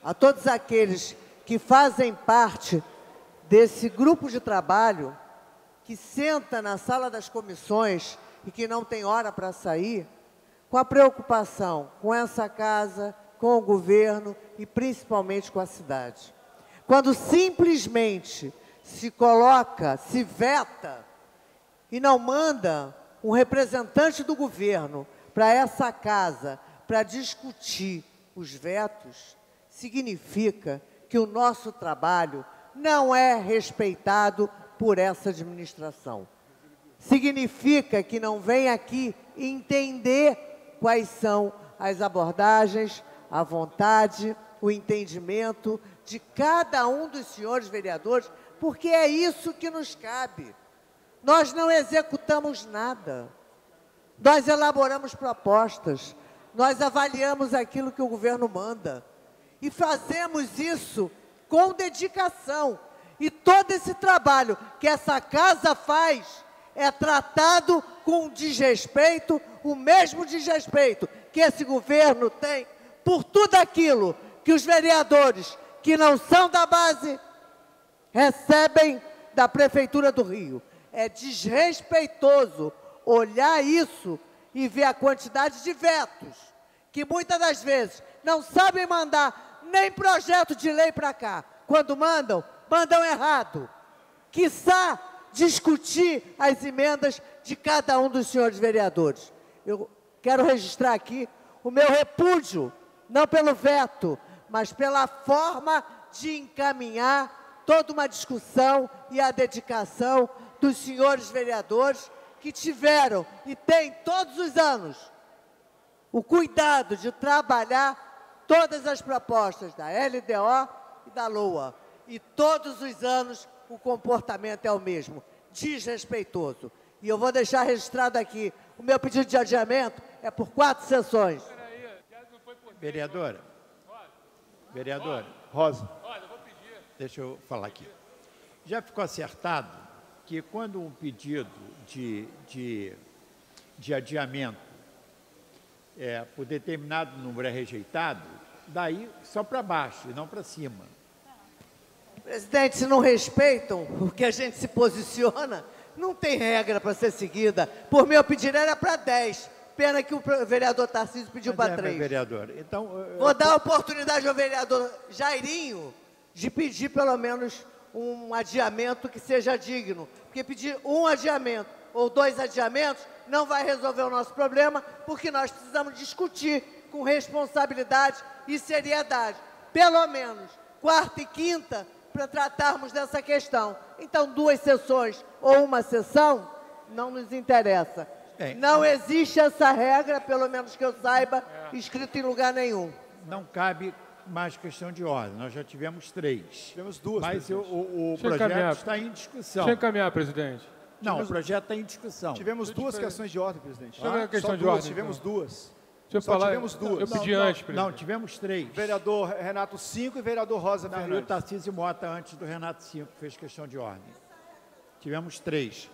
a todos aqueles que fazem parte desse grupo de trabalho, que senta na sala das comissões e que não tem hora para sair, com a preocupação com essa casa, com o governo e principalmente com a cidade. Quando simplesmente se coloca, se veta e não manda um representante do governo para essa casa para discutir os vetos, significa que o nosso trabalho não é respeitado por essa administração. Significa que não vem aqui entender quais são as abordagens, a vontade, o entendimento de cada um dos senhores vereadores, porque é isso que nos cabe. Nós não executamos nada. Nós elaboramos propostas, nós avaliamos aquilo que o governo manda e fazemos isso com dedicação. E todo esse trabalho que essa casa faz é tratado com desrespeito, o mesmo desrespeito que esse governo tem por tudo aquilo que os vereadores que não são da base recebem da Prefeitura do Rio. É desrespeitoso olhar isso e ver a quantidade de vetos, que muitas das vezes não sabem mandar nem projeto de lei para cá. Quando mandam, mandam errado. Quiçá discutir as emendas de cada um dos senhores vereadores. Eu quero registrar aqui o meu repúdio, não pelo veto, mas pela forma de encaminhar toda uma discussão e a dedicação dos senhores vereadores que tiveram e têm todos os anos o cuidado de trabalhar todas as propostas da LDO e da LOA. E todos os anos o comportamento é o mesmo, desrespeitoso. E eu vou deixar registrado aqui, o meu pedido de adiamento é por 4 sessões. Vereadora. Rosa. Deixa eu falar aqui. Já ficou acertado que quando um pedido de adiamento por determinado número é rejeitado, daí só para baixo e não para cima. Presidente, se não respeitam o que a gente se posiciona, não tem regra para ser seguida. Por mim, eu pediria era para 10. Pena que o vereador Tarcísio pediu para 3. Vereador, então... Vou dar a oportunidade ao vereador Jairinho de pedir pelo menos um adiamento que seja digno. Porque pedir um adiamento ou 2 adiamentos não vai resolver o nosso problema, porque nós precisamos discutir com responsabilidade e seriedade. Pelo menos quarta e quinta para tratarmos dessa questão. Então, 2 sessões ou 1 sessão não nos interessa. Não existe essa regra, pelo menos que eu saiba, escrita em lugar nenhum. Não cabe mais questão de ordem. Nós já tivemos 3. Tivemos 2, mas o Deixa eu projeto encaminhar. está em discussão. Deixa eu encaminhar, presidente. Não, o projeto está em discussão. Tivemos 2 questões de ordem, presidente. Deixa eu ver a questão Só de 2, ordem, tivemos então. 2. Deixa eu Só falar. tivemos 2. Eu pedi antes, presidente. Não, tivemos 3. Vereador Renato 5 e vereador Rosa Não, e o Fernandes. Tarcísio Mota, antes do Renato 5, fez questão de ordem. Tivemos 3.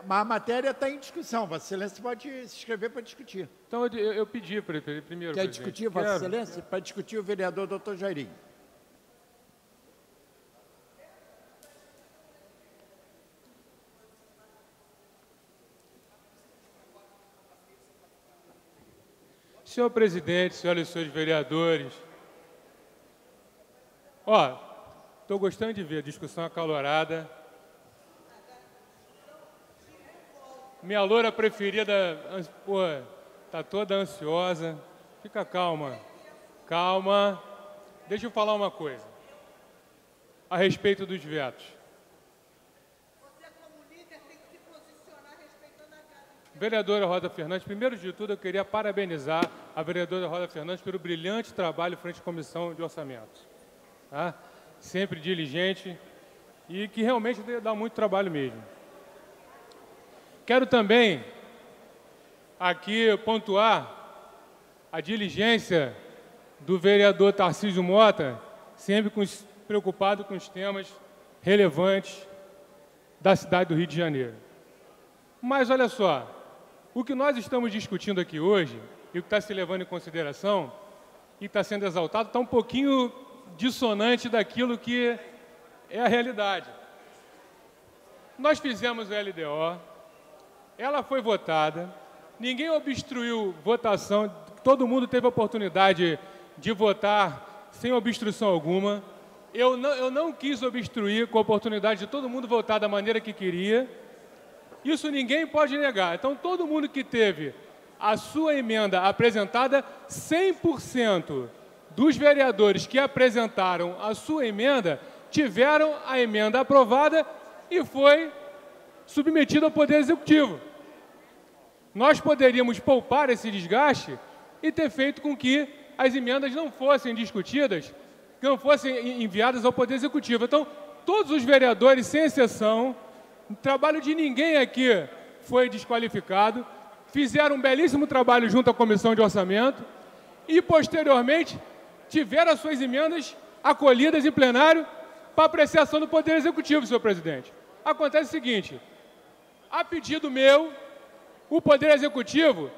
Mas a matéria está em discussão. Vossa Excelência pode se inscrever para discutir. Então, eu pedi primeiro, Quer presidente. discutir, Vossa Excelência? Para discutir o vereador doutor Jairinho. Senhor presidente, senhoras e senhores vereadores, estou gostando de ver a discussão acalorada. Minha loura preferida, está toda ansiosa. Fica calma, calma. Deixa eu falar uma coisa a respeito dos vetos. Vereadora Rosa Fernandes, primeiro de tudo eu queria parabenizar a vereadora Rosa Fernandes pelo brilhante trabalho frente à Comissão de Orçamentos. Tá? Sempre diligente e que realmente dá muito trabalho mesmo. Quero também aqui pontuar a diligência do vereador Tarcísio Mota, sempre preocupado com os temas relevantes da cidade do Rio de Janeiro. Mas olha só, o que nós estamos discutindo aqui hoje, e o que está se levando em consideração, e está sendo exaltado, está um pouquinho dissonante daquilo que é a realidade. Nós fizemos a LDO, ela foi votada, ninguém obstruiu votação, todo mundo teve a oportunidade de votar sem obstrução alguma. Eu não quis obstruir com a oportunidade de todo mundo votar da maneira que queria. Isso ninguém pode negar. Então, todo mundo que teve a sua emenda apresentada, 100% dos vereadores que apresentaram a sua emenda tiveram a emenda aprovada e foi submetido ao Poder Executivo. Nós poderíamos poupar esse desgaste e ter feito com que as emendas não fossem discutidas, que não fossem enviadas ao Poder Executivo. Então, todos os vereadores, sem exceção, o trabalho de ninguém aqui foi desqualificado, fizeram um belíssimo trabalho junto à Comissão de Orçamento e, posteriormente, tiveram as suas emendas acolhidas em plenário para apreciação do Poder Executivo, senhor presidente. Acontece o seguinte, a pedido meu, o Poder Executivo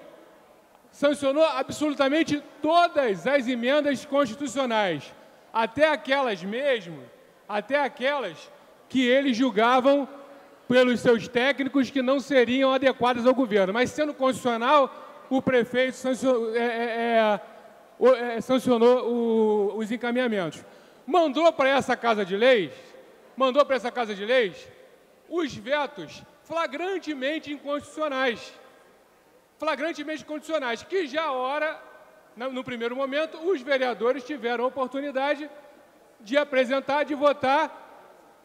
sancionou absolutamente todas as emendas constitucionais, até aquelas que eles julgavam pelos seus técnicos que não seriam adequadas ao governo. Mas, sendo constitucional, o prefeito sancionou os encaminhamentos. Mandou para essa Casa de Leis, os vetos flagrantemente inconstitucionais, que já ora no primeiro momento, os vereadores tiveram a oportunidade de apresentar, de votar,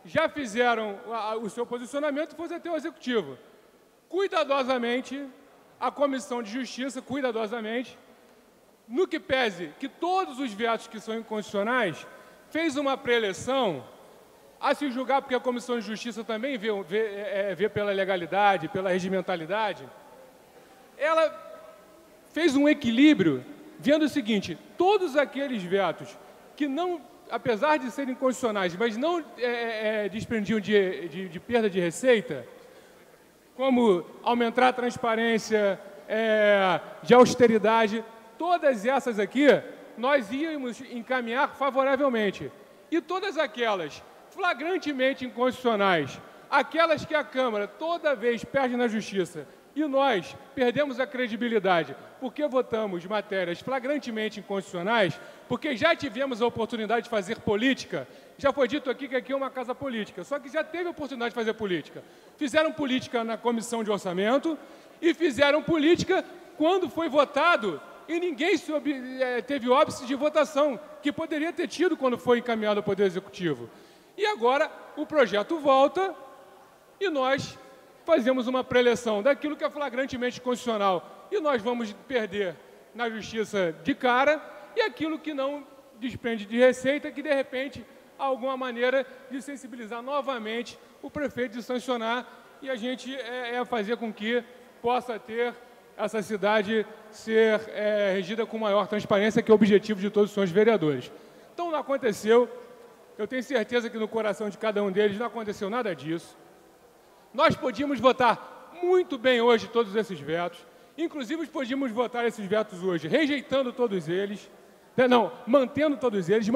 já fizeram o seu posicionamento e fosse até o Executivo. Cuidadosamente, a Comissão de Justiça, cuidadosamente, no que pese que todos os vetos que são inconstitucionais, fez uma pré-eleição, a se julgar, porque a Comissão de Justiça também vê pela legalidade, pela regimentalidade, ela fez um equilíbrio, vendo o seguinte: todos aqueles vetos que não, apesar de serem constitucionais, mas não desprendiam de perda de receita, como aumentar a transparência, de austeridade, todas essas aqui nós íamos encaminhar favoravelmente. E todas aquelas flagrantemente inconstitucionais, aquelas que a Câmara toda vez perde na Justiça, e nós perdemos a credibilidade porque votamos matérias flagrantemente inconstitucionais, porque já tivemos a oportunidade de fazer política. Já foi dito aqui que aqui é uma casa política, só que já teve a oportunidade de fazer política. Fizeram política na Comissão de Orçamento e fizeram política quando foi votado e ninguém teve óbice de votação, que poderia ter tido quando foi encaminhado ao Poder Executivo. E agora o projeto volta e nós fazemos uma pré-eleição daquilo que é flagrantemente constitucional e nós vamos perder na Justiça de cara, e aquilo que não desprende de receita, que de repente há alguma maneira de sensibilizar novamente o prefeito de sancionar, e a gente fazer com que possa ter essa cidade ser regida com maior transparência, que é o objetivo de todos os senhores vereadores. Então não aconteceu, eu tenho certeza que no coração de cada um deles não aconteceu nada disso. Nós podíamos votar muito bem hoje todos esses vetos, inclusive podíamos votar esses vetos hoje rejeitando todos eles, mantendo todos eles,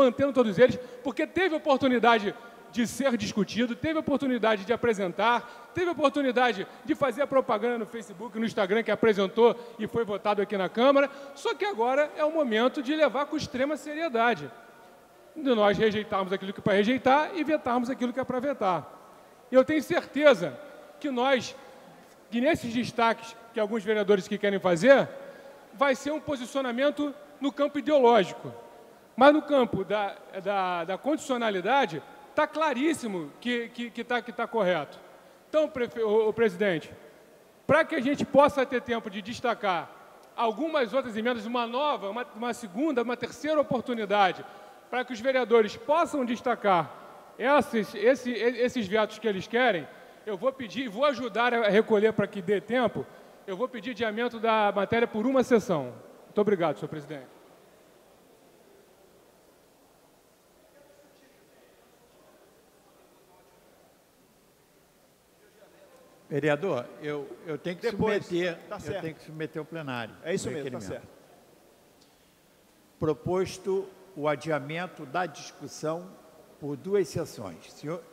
porque teve oportunidade de ser discutido, teve oportunidade de apresentar, teve oportunidade de fazer a propaganda no Facebook, no Instagram, que apresentou e foi votado aqui na Câmara, só que agora é o momento de levar com extrema seriedade, de nós rejeitarmos aquilo que é para rejeitar e vetarmos aquilo que é para vetar. E eu tenho certeza que nesses destaques que alguns vereadores aqui querem fazer, vai ser um posicionamento no campo ideológico. Mas no campo da condicionalidade, está claríssimo que está correto. Então, presidente, para que a gente possa ter tempo de destacar algumas outras emendas, uma segunda, uma terceira oportunidade, para que os vereadores possam destacar esses vetos que eles querem, eu vou pedir, vou ajudar a recolher para que dê tempo, eu vou pedir adiamento da matéria por uma sessão. Muito obrigado, senhor presidente. Vereador, eu tenho que submeter, tá certo. Eu tenho que submeter ao plenário. É isso mesmo, está certo. Proposto o adiamento da discussão por 2 sessões. Senhor,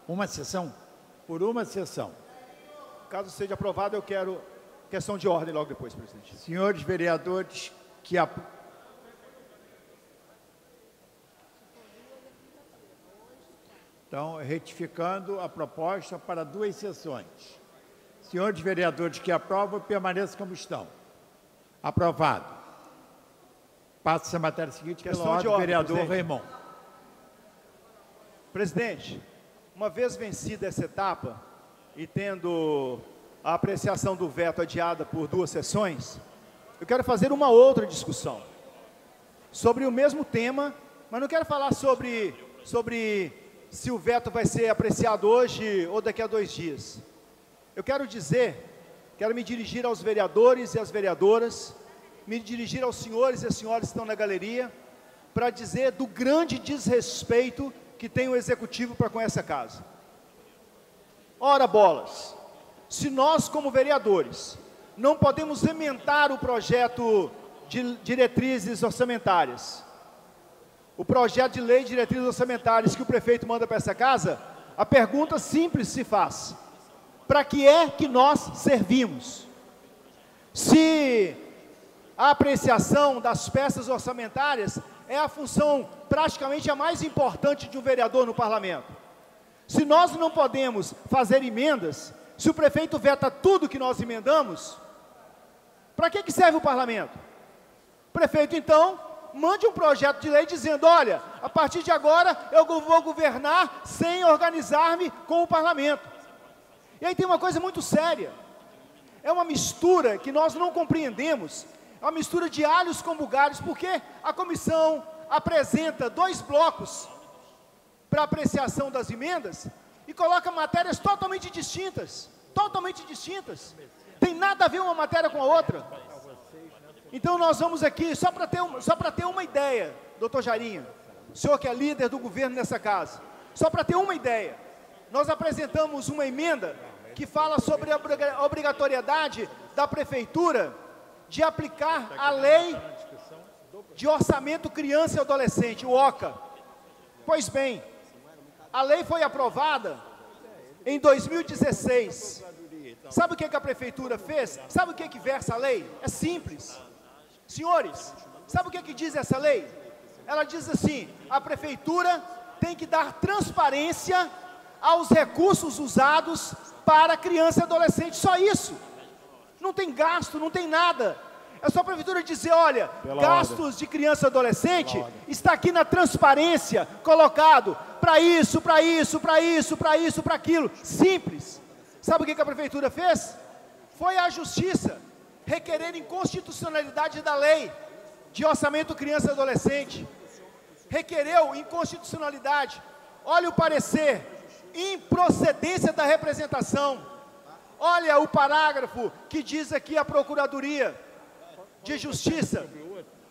uma sessão? Por uma sessão. Caso seja aprovado, eu quero questão de ordem logo depois, presidente. Senhores vereadores que Então, retificando a proposta para 2 sessões. Senhores vereadores que aprovam, permaneçam como estão. Aprovado. Passa a matéria seguinte pela ordem do vereador Raimon. Presidente, uma vez vencida essa etapa e tendo a apreciação do veto adiada por 2 sessões, eu quero fazer uma outra discussão sobre o mesmo tema, mas não quero falar sobre se o veto vai ser apreciado hoje ou daqui a 2 dias. Eu quero me dirigir aos vereadores e às vereadoras, me dirigir aos senhores e às senhoras que estão na galeria, para dizer do grande desrespeito que tem o Executivo para com essa casa. Ora bolas, se nós como vereadores não podemos emendar o projeto de diretrizes orçamentárias, o projeto de lei de diretrizes orçamentárias que o prefeito manda para essa casa, a pergunta simples se faz: para que é que nós servimos? Se a apreciação das peças orçamentárias é a função praticamente a mais importante de um vereador no parlamento, se nós não podemos fazer emendas, se o prefeito veta tudo que nós emendamos, para que serve o parlamento? prefeito, então, mande um projeto de lei dizendo, olha, a partir de agora eu vou governar sem organizar-me com o parlamento. E aí tem uma coisa muito séria. É uma mistura que nós não compreendemos. É uma mistura de alhos com bugalhos, porque a comissão apresenta 2 blocos para apreciação das emendas e coloca matérias totalmente distintas. Totalmente distintas. Tem nada a ver uma matéria com a outra. Então nós vamos aqui, só para ter uma ideia, doutor Jairinho, o senhor que é líder do governo nessa casa, só para ter uma ideia, nós apresentamos uma emenda que fala sobre a obrigatoriedade da prefeitura de aplicar a lei de orçamento criança e adolescente, o OCA. Pois bem, a lei foi aprovada em 2016. Sabe o que a prefeitura fez? Sabe o que versa a lei? É simples. Senhores, sabe o que diz essa lei? Ela diz assim, a prefeitura tem que dar transparência aos recursos usados para criança e adolescente, só isso. Não tem gasto, não tem nada. É só a prefeitura dizer, olha, gastos de criança e adolescente está aqui na transparência, colocado para isso, para isso, para isso, para isso, para aquilo. Simples. Sabe o que a prefeitura fez? Foi à justiça requerer inconstitucionalidade da lei de orçamento criança e adolescente. Requereu inconstitucionalidade. Olha o parecer, improcedência da representação. Olha o parágrafo que diz aqui a Procuradoria de Justiça.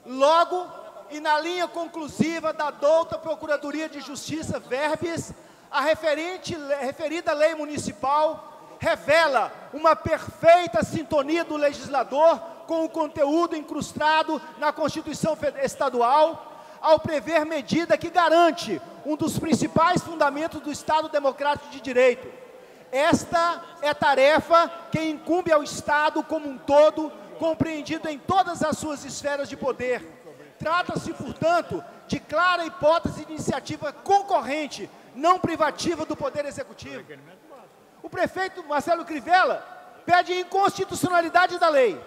Logo, e na linha conclusiva da douta Procuradoria de Justiça, verbis, a referida lei municipal revela uma perfeita sintonia do legislador com o conteúdo incrustado na Constituição Estadual, ao prever medida que garante um dos principais fundamentos do Estado Democrático de Direito. Esta é tarefa que incumbe ao Estado como um todo, compreendido em todas as suas esferas de poder. Trata-se, portanto, de clara hipótese de iniciativa concorrente, não privativa do Poder Executivo. O prefeito Marcelo Crivella pede inconstitucionalidade da lei.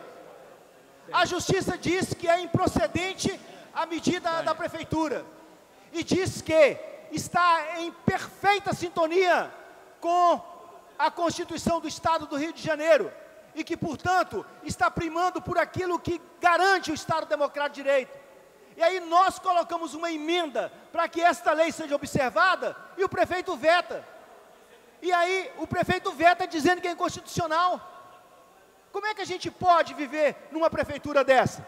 A Justiça diz que é improcedente a medida da prefeitura e diz que está em perfeita sintonia com a Constituição do Estado do Rio de Janeiro e que, portanto, está primando por aquilo que garante o Estado Democrático de Direito. E aí nós colocamos uma emenda para que esta lei seja observada e o prefeito veta. E aí o prefeito veta dizendo que é inconstitucional. Como é que a gente pode viver numa prefeitura dessa?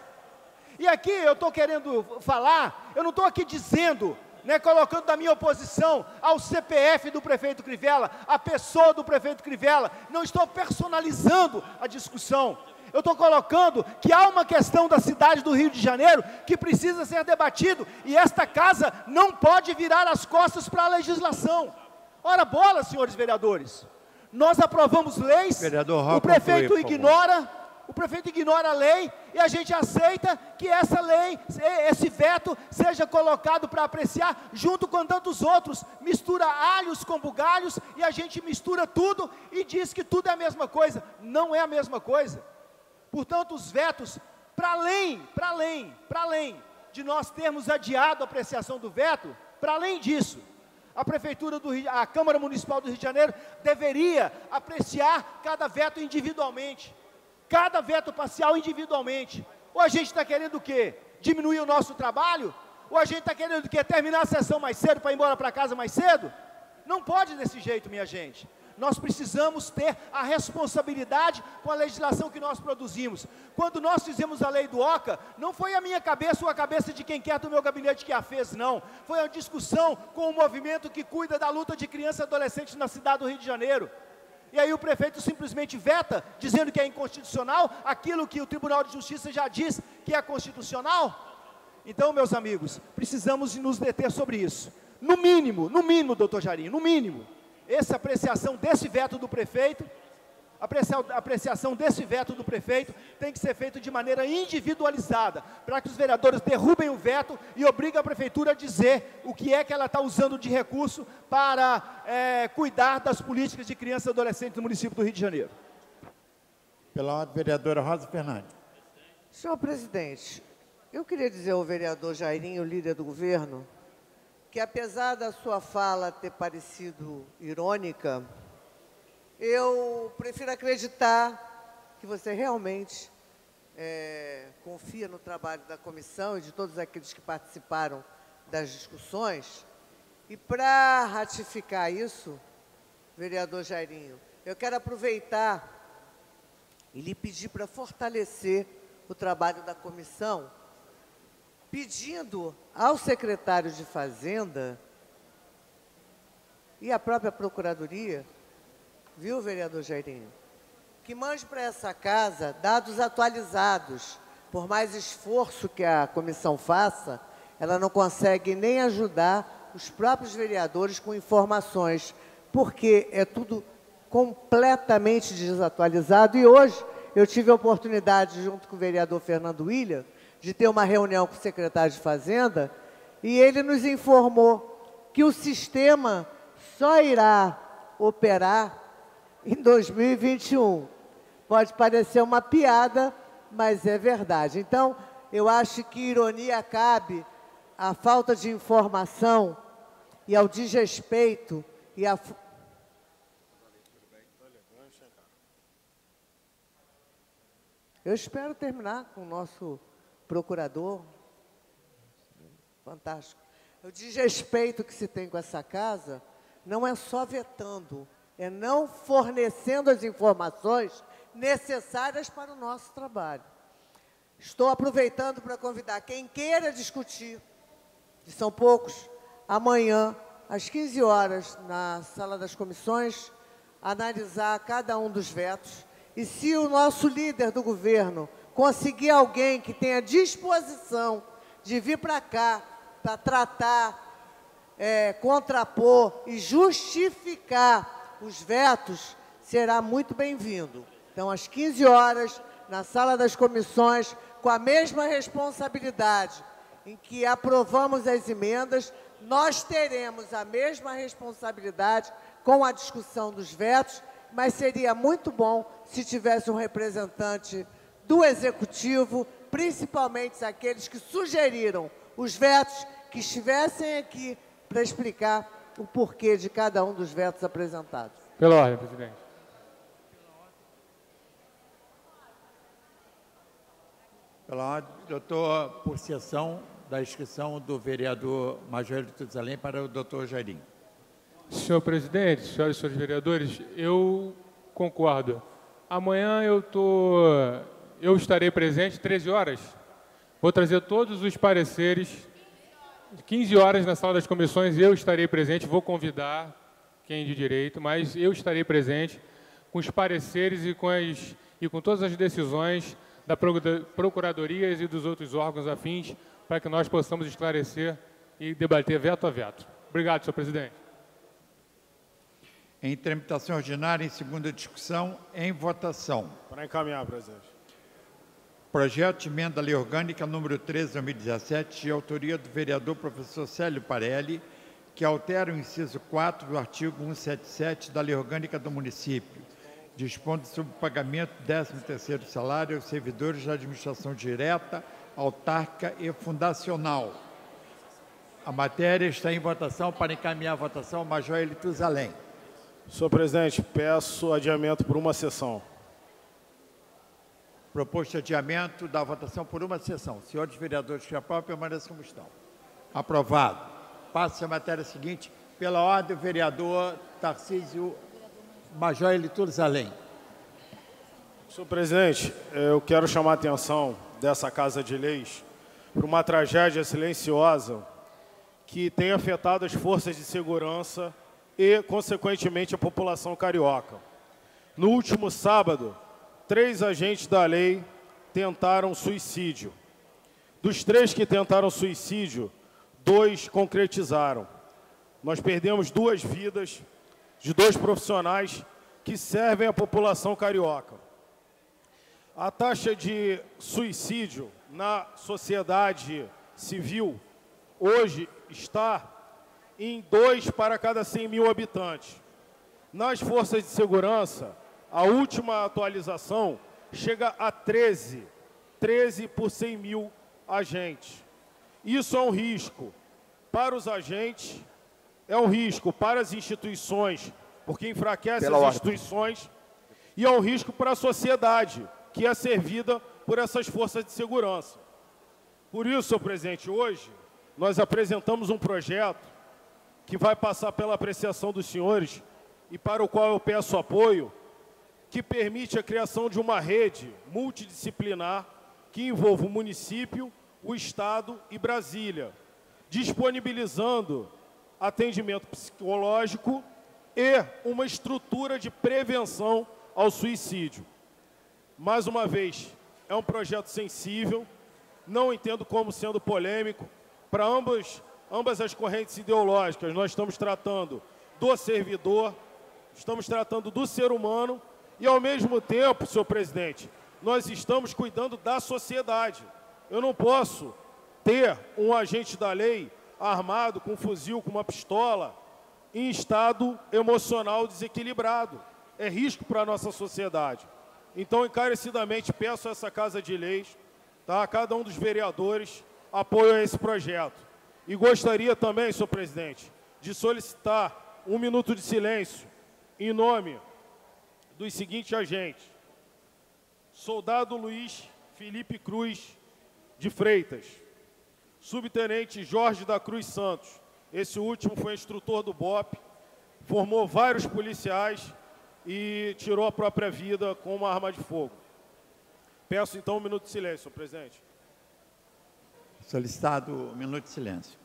E aqui eu estou querendo falar, eu não estou aqui dizendo, colocando da minha oposição ao CPF do prefeito Crivella, a pessoa do prefeito Crivella, não estou personalizando a discussão. Eu estou colocando que há uma questão da cidade do Rio de Janeiro que precisa ser debatido e esta casa não pode virar as costas para a legislação. Ora bola, senhores vereadores, nós aprovamos leis, o prefeito ignora a lei e a gente aceita que essa lei, esse veto seja colocado para apreciar junto com tantos outros, mistura alhos com bugalhos e a gente mistura tudo e diz que tudo é a mesma coisa. Não é a mesma coisa. Portanto, os vetos, para além de nós termos adiado a apreciação do veto, para além disso, a Câmara Municipal do Rio de Janeiro deveria apreciar cada veto individualmente, cada veto parcial individualmente. Ou a gente está querendo o quê? Diminuir o nosso trabalho? Ou a gente está querendo o quê? Terminar a sessão mais cedo para ir embora para casa mais cedo? Não pode desse jeito, minha gente. Nós precisamos ter a responsabilidade com a legislação que nós produzimos. Quando nós fizemos a lei do OCA, não foi a minha cabeça ou a cabeça de quem quer do meu gabinete que a fez, não. Foi uma discussão com o movimento que cuida da luta de crianças e adolescentes na cidade do Rio de Janeiro. E aí o prefeito simplesmente veta, dizendo que é inconstitucional, aquilo que o Tribunal de Justiça já diz que é constitucional. Então, meus amigos, precisamos nos deter sobre isso. No mínimo, doutor Jairinho, no mínimo, essa apreciação desse veto do prefeito, tem que ser feita de maneira individualizada, para que os vereadores derrubem o veto e obriguem a prefeitura a dizer o que é que ela está usando de recurso para cuidar das políticas de crianças e adolescentes do município do Rio de Janeiro. Pela ordem, vereadora Rosa Fernandes. Senhor presidente, Eu queria dizer ao vereador Jairinho, líder do governo, que apesar da sua fala ter parecido irônica, eu prefiro acreditar que você realmente confia no trabalho da comissão e de todos aqueles que participaram das discussões. E para ratificar isso, vereador Jairinho, eu quero aproveitar e lhe pedir para fortalecer o trabalho da comissão, pedindo ao secretário de Fazenda e à própria Procuradoria, viu, vereador Jairinho, que mande para essa casa dados atualizados. Por mais esforço que a comissão faça, ela não consegue nem ajudar os próprios vereadores com informações, porque é tudo completamente desatualizado. E hoje eu tive a oportunidade, junto com o vereador Fernando William, de ter uma reunião com o secretário de Fazenda, e ele nos informou que o sistema só irá operar em 2021. Pode parecer uma piada, mas é verdade. Então, eu acho que ironia cabe à falta de informação e ao desrespeito e à... Eu espero terminar com o nosso procurador. Fantástico. O desrespeito que se tem com essa casa não é só vetando, é não fornecendo as informações necessárias para o nosso trabalho. Estou aproveitando para convidar quem queira discutir, que são poucos, amanhã, às 15 horas, na sala das comissões, analisar cada um dos vetos. E se o nosso líder do governo conseguir alguém que tenha disposição de vir para cá para tratar, contrapor e justificar os vetos, será muito bem-vindo. Então, às 15 horas, na sala das comissões, com a mesma responsabilidade em que aprovamos as emendas, nós teremos a mesma responsabilidade com a discussão dos vetos, mas seria muito bom se tivesse um representante do Executivo, principalmente aqueles que sugeriram os vetos, que estivessem aqui para explicar o porquê de cada um dos vetos apresentados. Pela ordem, presidente. Pela ordem, doutor, por sessão da inscrição do vereador Major Elito Zalém para o doutor Jairinho. Senhor presidente, senhoras e senhores vereadores, eu concordo. Amanhã eu estarei presente, 13 horas. Vou trazer todos os pareceres. 15 horas na sala das comissões eu estarei presente, vou convidar quem de direito, mas eu estarei presente com os pareceres e com todas as decisões da Procuradoria e dos outros órgãos afins, para que nós possamos esclarecer e debater veto a veto. Obrigado, senhor presidente. Em tramitação ordinária, em segunda discussão, em votação. Para encaminhar, presidente. Projeto de emenda à Lei Orgânica número 13 de 2017, de autoria do vereador professor Célio Parelli, que altera o inciso 4 do artigo 177 da Lei Orgânica do município, dispondo sobre o pagamento do 13º salário aos servidores da administração direta, autárquica e fundacional. A matéria está em votação. Para encaminhar a votação, Major Elito Zalém. Senhor presidente, peço adiamento por uma sessão. Proposto adiamento da votação por uma sessão. Senhores vereadores que aprovam, permaneçam como estão. Aprovado. Passa a matéria seguinte. Pela ordem, o vereador Tarcísio Major Elito Zalém. Senhor presidente, eu quero chamar a atenção dessa Casa de Leis para uma tragédia silenciosa que tem afetado as forças de segurança e, consequentemente, a população carioca. No último sábado, 3 agentes da lei tentaram suicídio. Dos 3 que tentaram suicídio, 2 concretizaram. Nós perdemos 2 vidas de 2 profissionais que servem a população carioca. A taxa de suicídio na sociedade civil hoje está em 2 para cada 100 mil habitantes. Nas forças de segurança, a última atualização chega a 13 por 100 mil agentes. Isso é um risco para os agentes, é um risco para as instituições, porque enfraquece as instituições, e é um risco para a sociedade, que é servida por essas forças de segurança. Por isso, senhor presidente, hoje nós apresentamos um projeto que vai passar pela apreciação dos senhores e para o qual eu peço apoio, que permite a criação de uma rede multidisciplinar que envolva o município, o Estado e Brasília, disponibilizando atendimento psicológico e uma estrutura de prevenção ao suicídio. Mais uma vez, é um projeto sensível, não entendo como sendo polêmico. Para ambas as correntes ideológicas, nós estamos tratando do servidor, estamos tratando do ser humano e, ao mesmo tempo, senhor presidente, nós estamos cuidando da sociedade. Eu não posso ter um agente da lei armado com um fuzil, com uma pistola, em estado emocional desequilibrado. É risco para a nossa sociedade. Então, encarecidamente, peço a essa Casa de Leis, a cada um dos vereadores, apoio a esse projeto. E gostaria também, senhor presidente, de solicitar 1 minuto de silêncio em nome dos seguintes agentes. Soldado Luiz Felipe Cruz de Freitas, subtenente Jorge da Cruz Santos, esse último foi instrutor do BOP, formou vários policiais e tirou a própria vida com uma arma de fogo. Peço então 1 minuto de silêncio, senhor presidente. Solicitado 1 minuto de silêncio.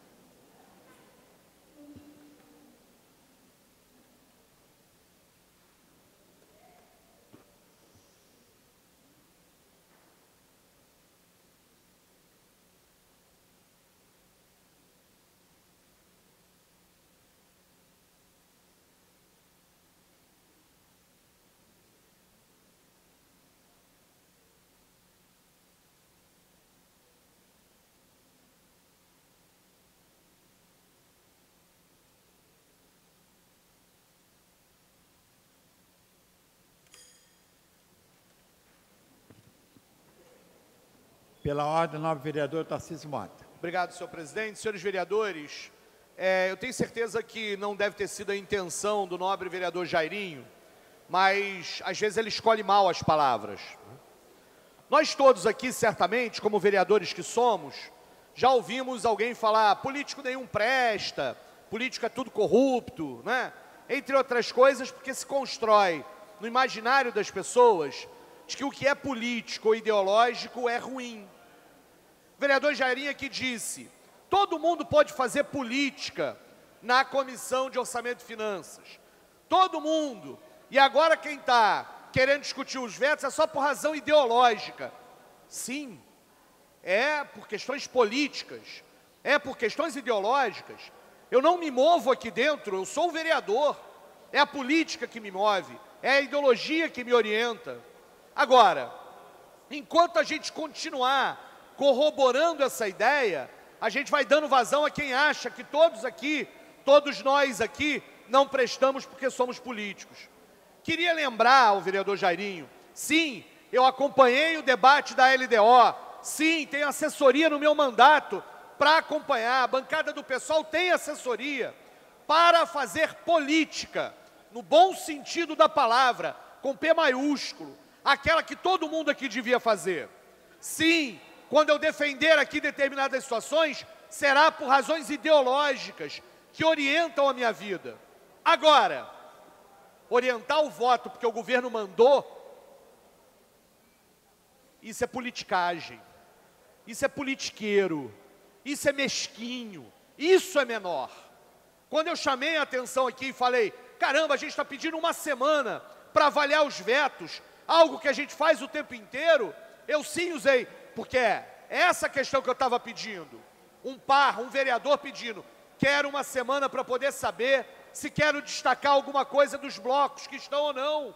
Pela ordem, o nobre vereador Tarcísio Mota. Obrigado, senhor presidente. Senhores vereadores, eu tenho certeza que não deve ter sido a intenção do nobre vereador Jairinho, mas às vezes ele escolhe mal as palavras. Nós todos aqui, certamente, como vereadores que somos, já ouvimos alguém falar: político nenhum presta, político é tudo corrupto, né? Entre outras coisas, porque se constrói no imaginário das pessoas de que o que é político ou ideológico é ruim. O vereador Jairinho aqui disse: todo mundo pode fazer política na Comissão de Orçamento e Finanças. Todo mundo. E agora quem está querendo discutir os vetos é só por razão ideológica. Sim, é por questões políticas, é por questões ideológicas. Eu não me movo aqui dentro, eu sou o vereador. É a política que me move, é a ideologia que me orienta. Agora, enquanto a gente continuar corroborando essa ideia, a gente vai dando vazão a quem acha que todos nós aqui, não prestamos porque somos políticos. Queria lembrar ao vereador Jairinho, sim, eu acompanhei o debate da LDO, sim, tenho assessoria no meu mandato para acompanhar, a bancada do PSOL tem assessoria para fazer política, no bom sentido da palavra, com P maiúsculo, aquela que todo mundo aqui devia fazer. Sim, quando eu defender aqui determinadas situações, será por razões ideológicas que orientam a minha vida. Agora, orientar o voto porque o governo mandou, isso é politicagem, isso é politiqueiro, isso é mesquinho, isso é menor. Quando eu chamei a atenção aqui e falei: caramba, a gente está pedindo uma semana para avaliar os vetos, algo que a gente faz o tempo inteiro, eu sim usei, porque é essa questão que eu estava pedindo. Um vereador pedindo: quero uma semana para poder saber se quero destacar alguma coisa dos blocos que estão ou não.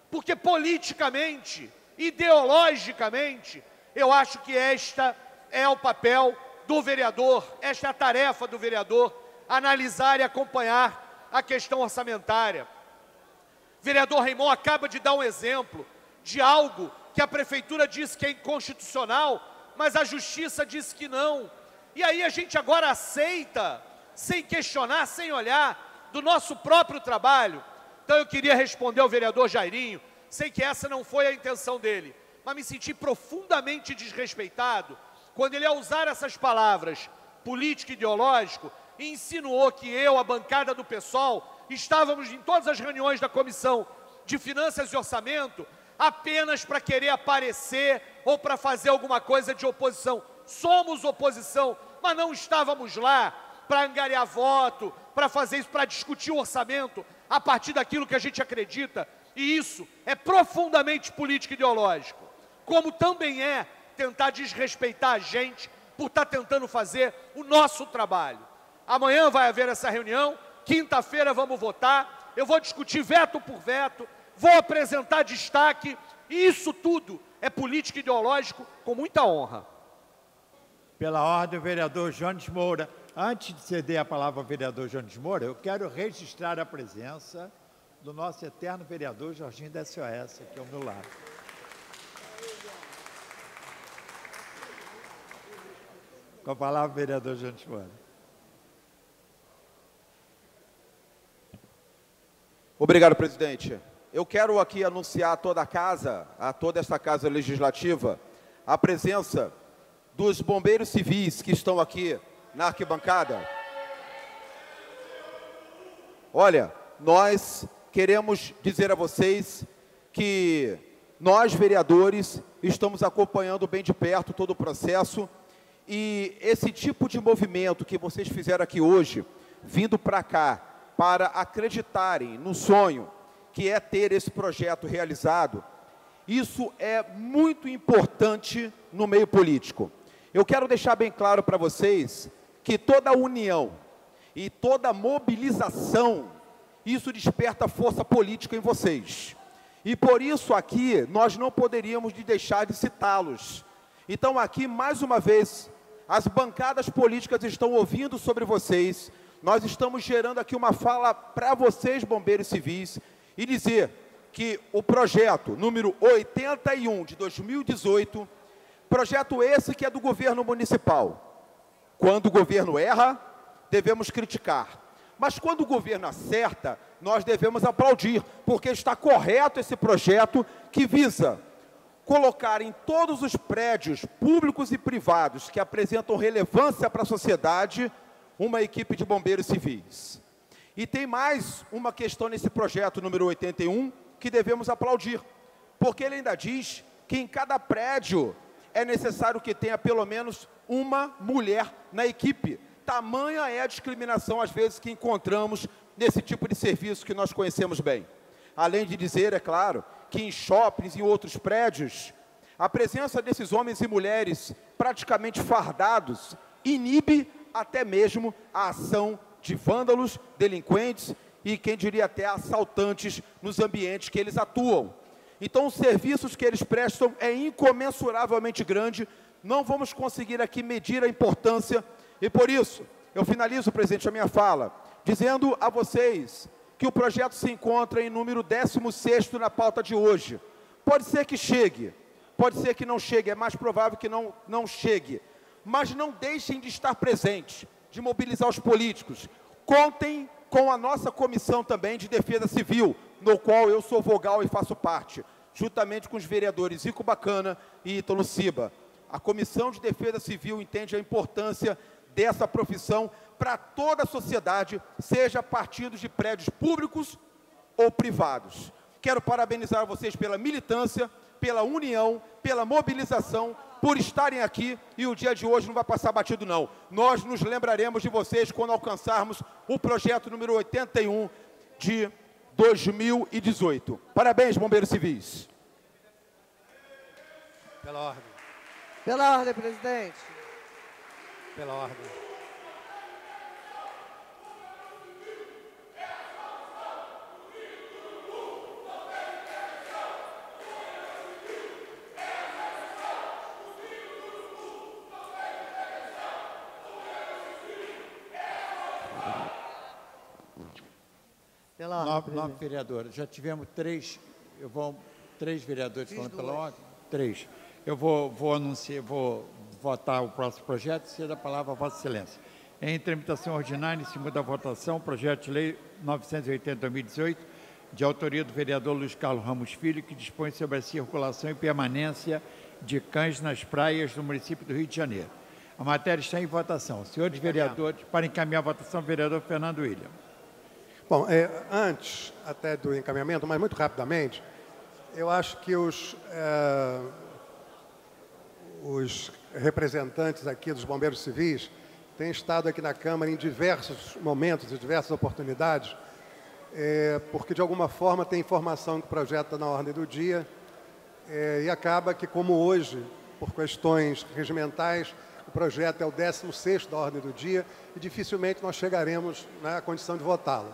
Porque politicamente, ideologicamente, eu acho que esta é o papel do vereador, esta é a tarefa do vereador, analisar e acompanhar a questão orçamentária. O vereador Raimon acaba de dar um exemplo de algo que a prefeitura disse que é inconstitucional, mas a justiça disse que não. E aí a gente agora aceita, sem questionar, sem olhar, do nosso próprio trabalho. Então eu queria responder ao vereador Jairinho, sei que essa não foi a intenção dele, mas me senti profundamente desrespeitado quando ele, ao usar essas palavras, político e ideológico, insinuou que eu, a bancada do PSOL, estávamos em todas as reuniões da Comissão de Finanças e Orçamento apenas para querer aparecer ou para fazer alguma coisa de oposição. Somos oposição, mas não estávamos lá para angariar voto, para fazer isso, para discutir o orçamento a partir daquilo que a gente acredita. E isso é profundamente político e ideológico, como também é tentar desrespeitar a gente por estar tentando fazer o nosso trabalho. Amanhã vai haver essa reunião, quinta-feira vamos votar, eu vou discutir veto por veto, vou apresentar destaque, e isso tudo é político e ideológico com muita honra. Pela ordem, o vereador Jones Moura. Antes de ceder a palavra ao vereador Jones Moura, eu quero registrar a presença do nosso eterno vereador Jorginho da SOS, aqui ao meu lado. Com a palavra, o vereador Jones Moura. Obrigado, presidente. Eu quero aqui anunciar a toda a casa, a toda esta casa legislativa, a presença dos bombeiros civis que estão aqui na arquibancada. Olha, nós queremos dizer a vocês que nós, vereadores, estamos acompanhando bem de perto todo o processo, e esse tipo de movimento que vocês fizeram aqui hoje, vindo para cá, para acreditarem no sonho que é ter esse projeto realizado, isso é muito importante no meio político. Eu quero deixar bem claro para vocês que toda união e toda mobilização, isso desperta força política em vocês. E por isso aqui, nós não poderíamos deixar de citá-los. Então aqui, mais uma vez, as bancadas políticas estão ouvindo sobre vocês, nós estamos gerando aqui uma fala para vocês, bombeiros civis, e dizer que o projeto número 81 de 2018, projeto esse que é do governo municipal. Quando o governo erra, devemos criticar. Mas quando o governo acerta, nós devemos aplaudir, porque está correto esse projeto que visa colocar em todos os prédios públicos e privados que apresentam relevância para a sociedade, uma equipe de bombeiros civis. E tem mais uma questão nesse projeto número 81 que devemos aplaudir, porque ele ainda diz que em cada prédio é necessário que tenha pelo menos uma mulher na equipe. Tamanha é a discriminação, às vezes, que encontramos nesse tipo de serviço que nós conhecemos bem. Além de dizer, é claro, que em shoppings e outros prédios, a presença desses homens e mulheres praticamente fardados inibe até mesmo a ação de vândalos, delinquentes e, quem diria, até assaltantes nos ambientes que eles atuam. Então, os serviços que eles prestam é incomensuravelmente grande, não vamos conseguir aqui medir a importância, e por isso, eu finalizo, presidente, a minha fala, dizendo a vocês que o projeto se encontra em número 16º na pauta de hoje. Pode ser que chegue, pode ser que não chegue, é mais provável que não chegue, mas não deixem de estar presentes, de mobilizar os políticos. Contem com a nossa comissão também de defesa civil, no qual eu sou vogal e faço parte, juntamente com os vereadores Ico Bacana e Ítalo Ciba. A Comissão de Defesa Civil entende a importância dessa profissão para toda a sociedade, seja partidos de prédios públicos ou privados. Quero parabenizar vocês pela militância, pela união, pela mobilização, por estarem aqui, e o dia de hoje não vai passar batido não. Nós nos lembraremos de vocês quando alcançarmos o projeto número 81 de 2018. Parabéns, bombeiros civis. Pela ordem. Pela ordem, presidente. Pela ordem. Nove vereadores. Já tivemos três vereadores falando pela ordem. Três. Eu vou anunciar, vou votar o próximo projeto, cedo a palavra a Vossa Excelência. Em tramitação ordinária, em segunda votação, projeto de lei 980/2018, de autoria do vereador Luiz Carlos Ramos Filho, que dispõe sobre a circulação e permanência de cães nas praias do município do Rio de Janeiro. A matéria está em votação. Senhores vereadores, para encaminhar a votação, vereador Fernando William. Bom, antes até do encaminhamento, mas muito rapidamente, eu acho que os representantes aqui dos bombeiros civis têm estado aqui na Câmara em diversos momentos e diversas oportunidades, porque de alguma forma tem informação que o projeto está na ordem do dia, e acaba que, como hoje, por questões regimentais, o projeto é o 16º da ordem do dia e dificilmente nós chegaremos na condição de votá-lo.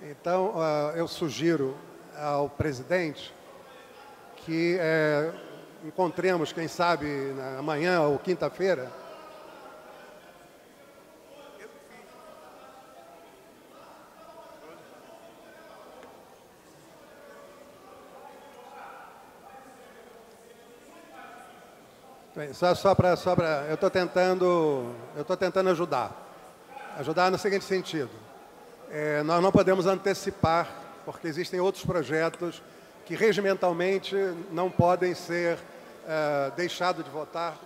Então, eu sugiro ao presidente que encontremos, quem sabe, amanhã ou quinta-feira. Só para eu estou tentando ajudar no seguinte sentido. Nós não podemos antecipar, porque existem outros projetos que regimentalmente não podem ser deixados de votar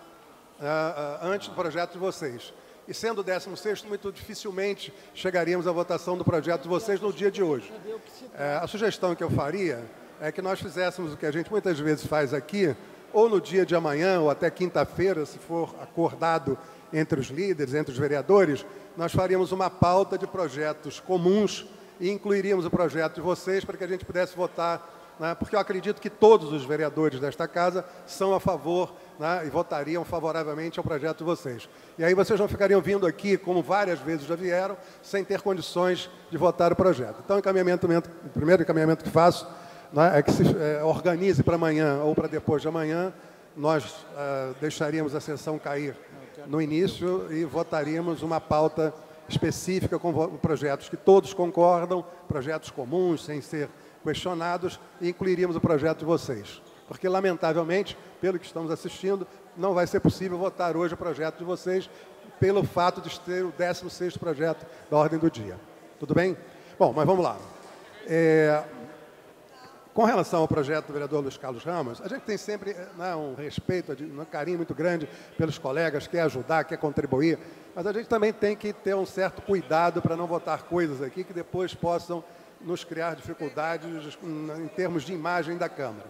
antes do projeto de vocês. E sendo o 16º, muito dificilmente chegaríamos à votação do projeto de vocês no dia de hoje. A sugestão que eu faria é que nós fizéssemos o que a gente muitas vezes faz aqui, ou no dia de amanhã, ou até quinta-feira, se for acordado entre os líderes, entre os vereadores, nós faríamos uma pauta de projetos comuns e incluiríamos o projeto de vocês para que a gente pudesse votar, né, porque eu acredito que todos os vereadores desta casa são a favor, né, e votariam favoravelmente ao projeto de vocês. E aí vocês não ficariam vindo aqui, como várias vezes já vieram, sem ter condições de votar o projeto. Então, o primeiro encaminhamento que faço, né, é que se organize para amanhã ou para depois de amanhã, nós deixaríamos a sessão cair no início e votaríamos uma pauta específica com projetos que todos concordam, projetos comuns, sem ser questionados, e incluiríamos o projeto de vocês. Porque, lamentavelmente, pelo que estamos assistindo, não vai ser possível votar hoje o projeto de vocês, pelo fato de ter o 16º projeto da ordem do dia. Tudo bem? Bom, mas vamos lá. Com relação ao projeto do vereador Luiz Carlos Ramos, a gente tem sempre um respeito, um carinho muito grande pelos colegas, quer ajudar, quer contribuir, mas a gente também tem que ter um certo cuidado para não votar coisas aqui que depois possam nos criar dificuldades em termos de imagem da Câmara.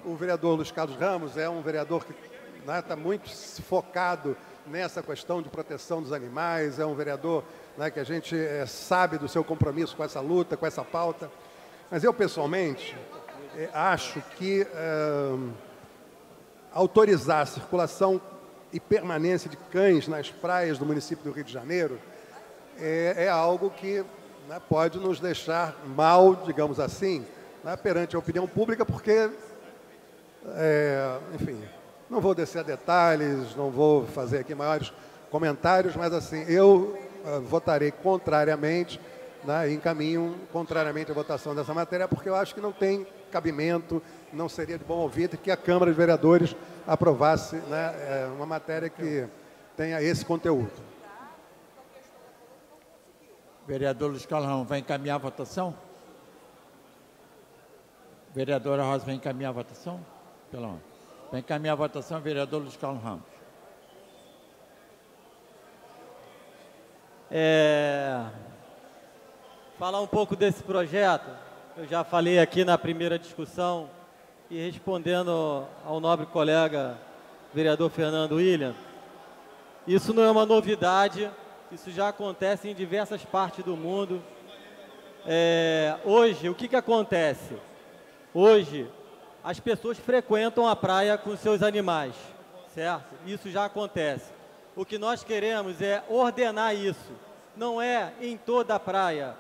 O vereador Luiz Carlos Ramos é um vereador que está muito focado nessa questão de proteção dos animais, é um vereador que a gente sabe do seu compromisso com essa luta, com essa pauta. Mas eu, pessoalmente, acho que autorizar a circulação e permanência de cães nas praias do município do Rio de Janeiro é algo que pode nos deixar mal, digamos assim, perante a opinião pública, porque, enfim, não vou descer a detalhes, não vou fazer aqui maiores comentários, mas assim, eu votarei contrariamente, e encaminho contrariamente à votação dessa matéria, porque eu acho que não tem cabimento, não seria de bom ouvido que a Câmara de Vereadores aprovasse uma matéria que tenha esse conteúdo. Vereador Luiz Carlos Ramos, vai encaminhar a votação? Vereadora Rosa, vai encaminhar a votação? Pelo amor. Vai encaminhar a votação, vereador Luiz Carlos Ramos. Falar um pouco desse projeto, eu já falei aqui na primeira discussão, e respondendo ao nobre colega vereador Fernando William, isso não é uma novidade, isso já acontece em diversas partes do mundo. Hoje, o que acontece? Hoje, as pessoas frequentam a praia com seus animais, certo? Isso já acontece. O que nós queremos é ordenar isso. Não é em toda a praia,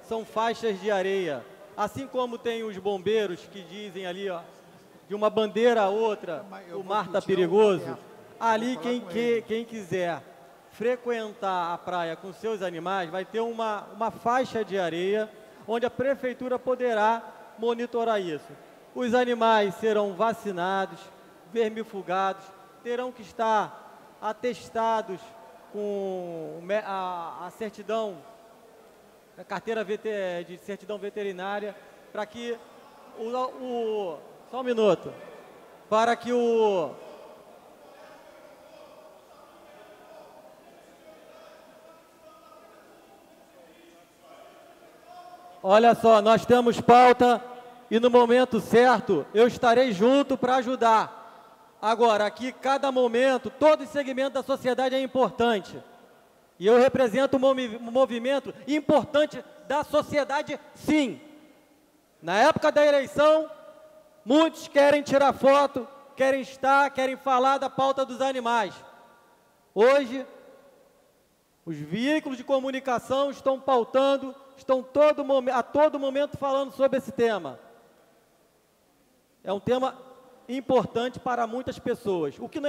são faixas de areia. Assim como tem os bombeiros que dizem ali, ó, de uma bandeira a outra, o mar está perigoso. Ali, quem quiser frequentar a praia com seus animais, vai ter uma faixa de areia, onde a prefeitura poderá monitorar isso. Os animais serão vacinados, vermifugados, terão que estar atestados com a certidão, a carteira de certidão veterinária, para que só um minuto, para que olha só, nós temos pauta e no momento certo eu estarei junto para ajudar. Agora, aqui, cada momento, todo segmento da sociedade é importante. E eu represento um movimento importante da sociedade, sim. Na época da eleição, muitos querem tirar foto, querem falar da pauta dos animais. Hoje, os veículos de comunicação estão pautando, estão a todo momento falando sobre esse tema. É um tema importante para muitas pessoas. O que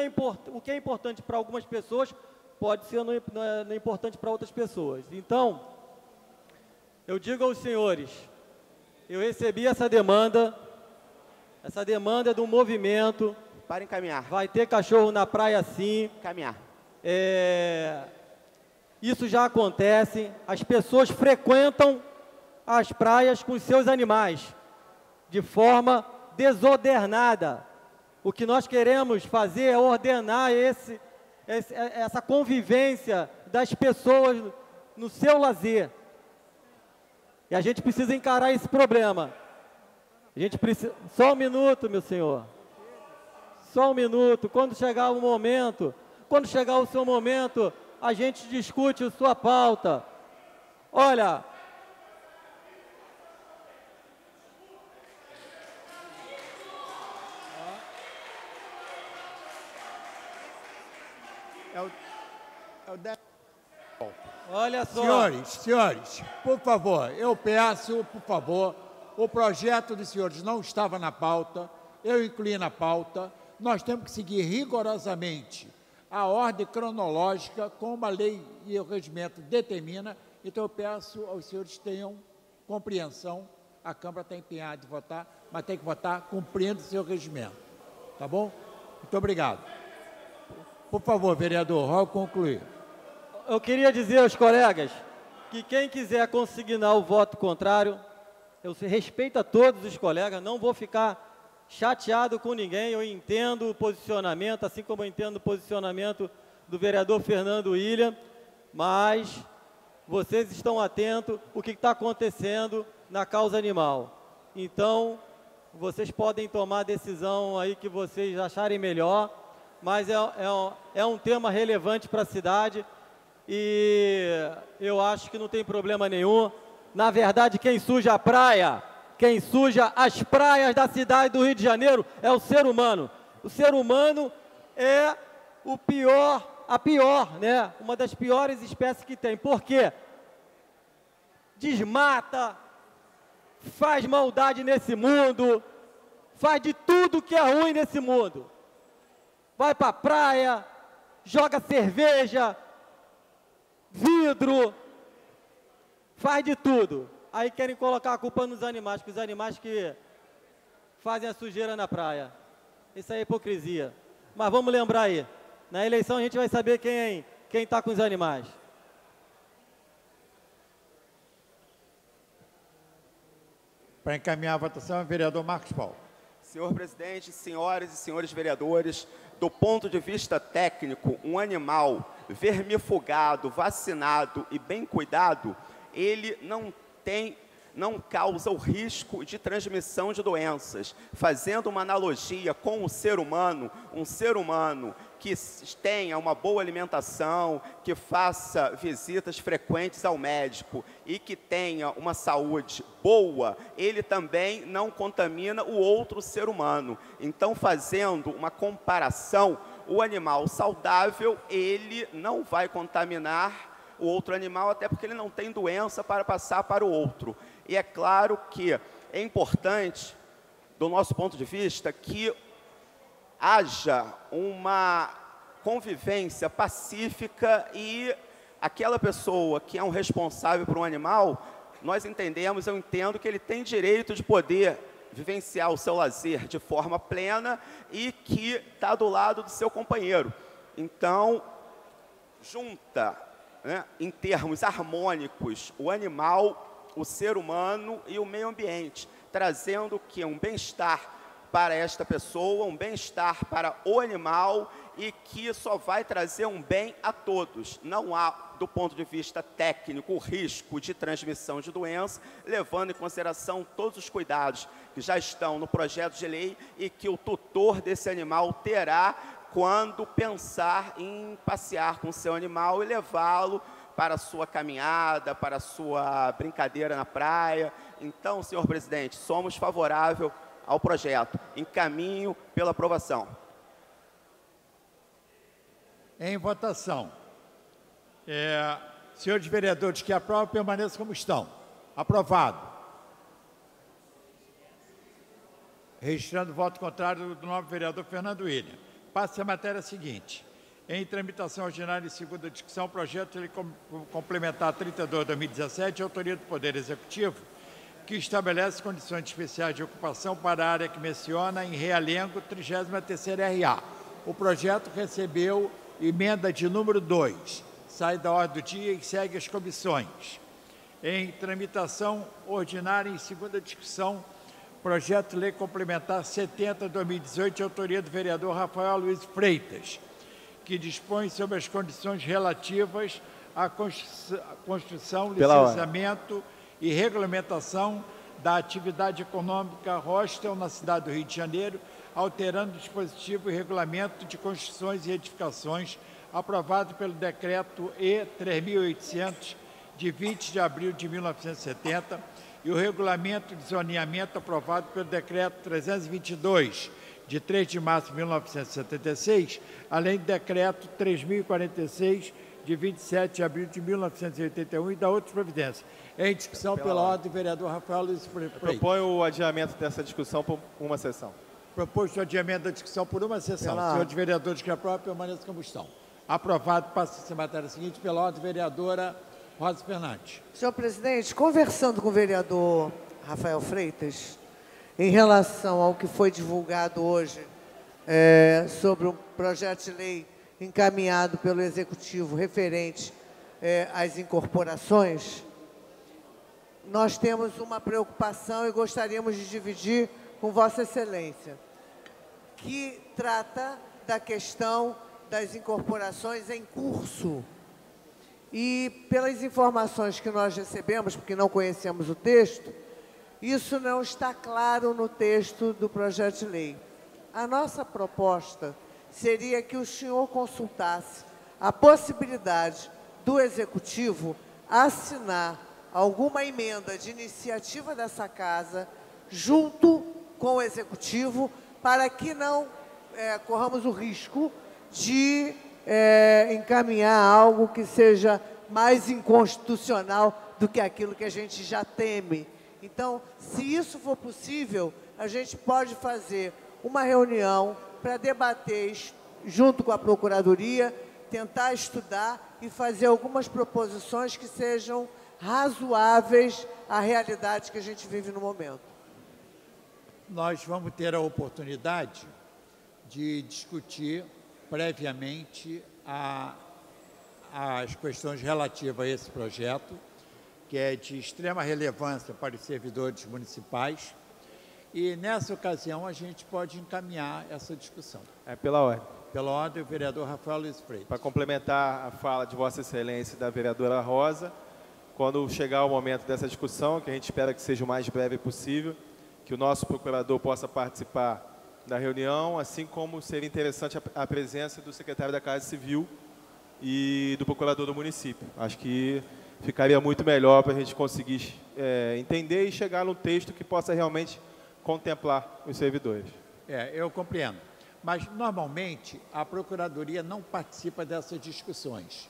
é importante para algumas pessoas pode ser não é importante para outras pessoas. Então, eu digo aos senhores, eu recebi essa demanda é do movimento. Para encaminhar. Vai ter cachorro na praia, sim. Caminhar. Isso já acontece, as pessoas frequentam as praias com seus animais, de forma desordenada. O que nós queremos fazer é ordenar essa convivência das pessoas no seu lazer. E a gente precisa encarar esse problema. A gente precisa... Só um minuto, meu senhor. Só um minuto. Quando chegar o seu momento, a gente discute a sua pauta. Olha... Olha só. Senhores, por favor, eu peço, o projeto dos senhores não estava na pauta, eu incluí na pauta, nós temos que seguir rigorosamente a ordem cronológica como a lei e o regimento determina, então eu peço aos senhores que tenham compreensão, a Câmara está empenhada em votar, mas tem que votar cumprindo o seu regimento, tá bom? Muito obrigado. Por favor, vereador, ao concluir. Eu queria dizer aos colegas que quem quiser consignar o voto contrário, eu respeito a todos os colegas, não vou ficar chateado com ninguém, eu entendo o posicionamento, assim como eu entendo o posicionamento do vereador Fernando William, mas vocês estão atentos ao que está acontecendo na causa animal. Então, vocês podem tomar a decisão aí que vocês acharem melhor, mas é um tema relevante para a cidade e eu acho que não tem problema nenhum. Na verdade, quem suja a praia, quem suja as praias da cidade do Rio de Janeiro é o ser humano. O ser humano é a pior, né? Uma das piores espécies que tem. Por quê? Desmata, faz maldade nesse mundo, faz de tudo que é ruim nesse mundo. Vai para a praia, joga cerveja, vidro, faz de tudo. Aí querem colocar a culpa nos animais, que os animais que fazem a sujeira na praia. Isso é hipocrisia. Mas vamos lembrar aí, na eleição a gente vai saber quem está com os animais. Para encaminhar a votação, o vereador Marcos Paulo. Senhor presidente, senhoras e senhores vereadores, do ponto de vista técnico, um animal vermifugado, vacinado e bem cuidado, ele não causa o risco de transmissão de doenças. Fazendo uma analogia com o ser humano, um ser humano que tenha uma boa alimentação, que faça visitas frequentes ao médico e que tenha uma saúde boa, ele também não contamina o outro ser humano. Então, fazendo uma comparação, o animal saudável, ele não vai contaminar o outro animal, até porque ele não tem doença para passar para o outro. E é claro que é importante, do nosso ponto de vista, que haja uma convivência pacífica e aquela pessoa que é um responsável por um animal, eu entendo que ele tem direito de poder vivenciar o seu lazer de forma plena e que está do lado do seu companheiro. Então, junta, né, em termos harmônicos, o animal, o ser humano e o meio ambiente, trazendo que um bem-estar para esta pessoa, um bem-estar para o animal e que só vai trazer um bem a todos. Não há, do ponto de vista técnico, o risco de transmissão de doença, levando em consideração todos os cuidados que já estão no projeto de lei e que o tutor desse animal terá quando pensar em passear com o seu animal e levá-lo para a sua caminhada, para a sua brincadeira na praia. Então, senhor presidente, somos favoráveis ao projeto. Encaminho pela aprovação. Em votação. Senhores vereadores que aprovam, permaneçam como estão. Aprovado. Registrando o voto contrário do novo vereador Fernando William. Passa a matéria seguinte. Em tramitação ordinária e segunda discussão, projeto de lei complementar 32/2017, de autoria do Poder Executivo, que estabelece condições especiais de ocupação para a área que menciona em Realengo, 33ª RA. O projeto recebeu emenda de número 2, sai da ordem do dia e segue as comissões. Em tramitação ordinária e segunda discussão, projeto de lei complementar 70/2018, de autoria do vereador Rafael Luiz Freitas, que dispõe sobre as condições relativas à construção, licenciamento e regulamentação da atividade econômica hostel na cidade do Rio de Janeiro, alterando o dispositivo e regulamento de construções e edificações aprovado pelo Decreto E. 3.800, de 20 de abril de 1970, e o regulamento de zoneamento aprovado pelo Decreto 322, de 3 de março de 1976, além do Decreto 3.046, de 27 de abril de 1981 e da outras providências. Em discussão pela ordem do vereador Rafael Luiz Freitas. Proponho o adiamento dessa discussão por uma sessão. Proposto o adiamento da discussão por uma sessão. Senhores vereadores que aprovam, permaneçam como estão. Aprovado, passa-se a matéria seguinte pela ordem vereadora Rosa Fernandes. Senhor presidente, conversando com o vereador Rafael Freitas, em relação ao que foi divulgado hoje sobre um projeto de lei encaminhado pelo Executivo referente às incorporações, nós temos uma preocupação e gostaríamos de dividir com Vossa Excelência, que trata da questão das incorporações em curso. E pelas informações que nós recebemos, porque não conhecemos o texto, isso não está claro no texto do projeto de lei. A nossa proposta seria que o senhor consultasse a possibilidade do Executivo assinar alguma emenda de iniciativa dessa Casa junto com o Executivo, para que não corramos o risco de encaminhar algo que seja mais inconstitucional do que aquilo que a gente já teme. Então, se isso for possível, a gente pode fazer uma reunião para debater junto com a Procuradoria, tentar estudar e fazer algumas proposições que sejam razoáveis à realidade que a gente vive no momento. Nós vamos ter a oportunidade de discutir previamente as questões relativas a esse projeto, que é de extrema relevância para os servidores municipais, e nessa ocasião a gente pode encaminhar essa discussão. Pela ordem. Pela ordem, o vereador Rafael Luiz Freitas. Para complementar a fala de Vossa Excelência e da vereadora Rosa, quando chegar o momento dessa discussão, que a gente espera que seja o mais breve possível, que o nosso procurador possa participar da reunião, assim como seria interessante a presença do secretário da Casa Civil e do procurador do município. Acho que ficaria muito melhor para a gente conseguir entender e chegar num texto que possa realmente contemplar os servidores. Eu compreendo. Mas, normalmente, a Procuradoria não participa dessas discussões,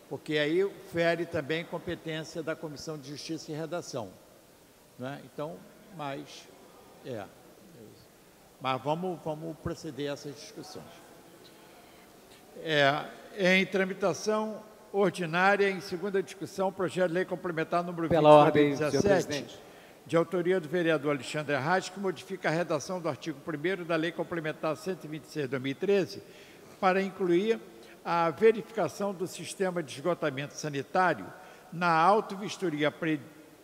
porque aí fere também competência da Comissão de Justiça e Redação. Né? Então, mas vamos proceder a essas discussões. Em tramitação ordinária, em segunda discussão, projeto de lei complementar número 20, Pela ordem, senhor presidente. de autoria do vereador Alexandre Arraes, que modifica a redação do artigo 1º da Lei Complementar 126/2013, para incluir a verificação do sistema de esgotamento sanitário na auto-vistoria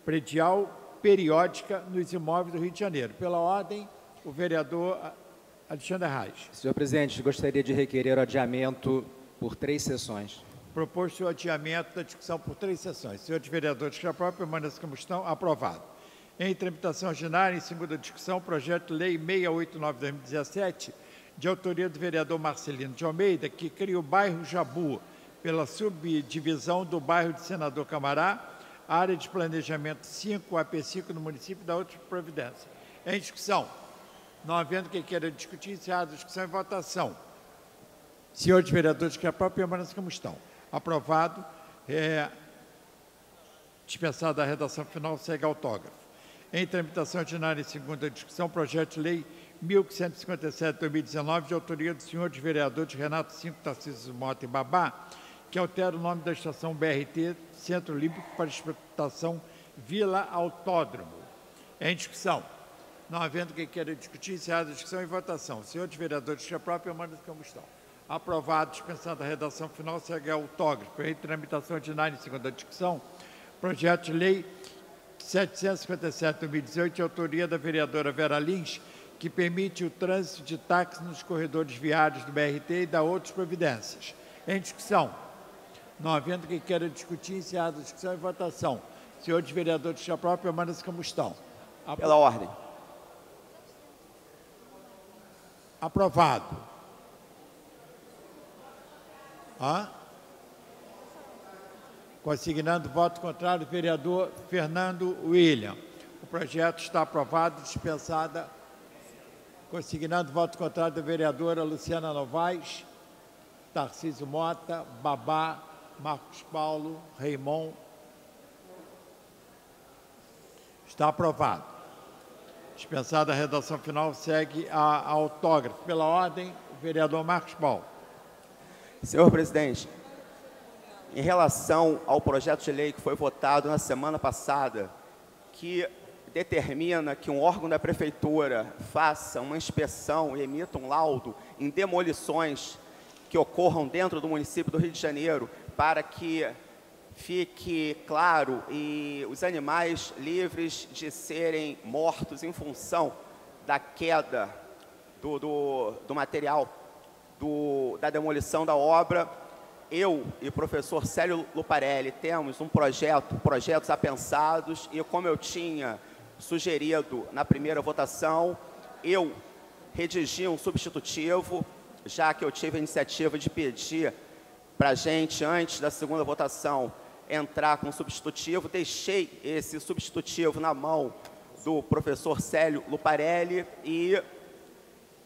predial periódica nos imóveis do Rio de Janeiro. Pela ordem, o vereador Alexandre Reis. Senhor presidente, gostaria de requerer o adiamento por 3 sessões. Proposto o adiamento da discussão por 3 sessões. Senhores vereadores, que aprovam, permaneçam como estão. Aprovado. Em tramitação ordinária, em segunda discussão, projeto de lei 689/2017, de autoria do vereador Marcelino de Almeida, que cria o bairro Jabu, pela subdivisão do bairro de Senador Camará, área de planejamento 5, AP5, no município, da outra providência. Em discussão. Não havendo quem queira discutir, encerrada a discussão e votação. Senhores vereadores, que aprovam, permaneçam como estão. Aprovado. Dispensada a redação final, segue autógrafo. Em tramitação ordinária em segunda discussão, projeto de lei 1157/2019, de autoria dos senhores vereadores Renato Cinco, Tarcísio Mota e Babá, que altera o nome da estação BRT Centro Olímpico para estação Vila Autódromo. Em discussão. Não havendo quem queira discutir, encerrada a discussão e votação. Senhores vereadores, que aprovam, permaneçam como estão. Aprovado, dispensando a redação final, segue autógrafo. Em tramitação ordinária em segunda discussão, projeto de lei 757/2018, de autoria da vereadora Vera Lins, que permite o trânsito de táxis nos corredores viários do BRT e da outras providências. Em discussão. Não havendo quem queira discutir, encerrada a discussão e votação. Senhores vereadores, que aprovam, permaneçam como estão. Pela ordem. Aprovado. Consignando voto contrário, vereador Fernando William. O projeto está aprovado, dispensada. Consignando voto contrário da vereadora Luciana Novaes, Tarcísio Mota, Babá, Marcos Paulo, Raimon. Está aprovado. Dispensada a redação final, segue a autógrafo. Pela ordem, o vereador Marcos Paulo. Senhor presidente, em relação ao projeto de lei que foi votado na semana passada, que determina que um órgão da prefeitura faça uma inspeção e emita um laudo em demolições que ocorram dentro do município do Rio de Janeiro, para que fique claro e os animais livres de serem mortos em função da queda do material da demolição da obra. Eu e o professor Célio Luparelli temos projetos apensados, e como eu tinha sugerido na primeira votação, eu redigi um substitutivo, já que eu tive a iniciativa de pedir para a gente, antes da segunda votação, entrar com um substitutivo. Deixei esse substitutivo na mão do professor Célio Luparelli e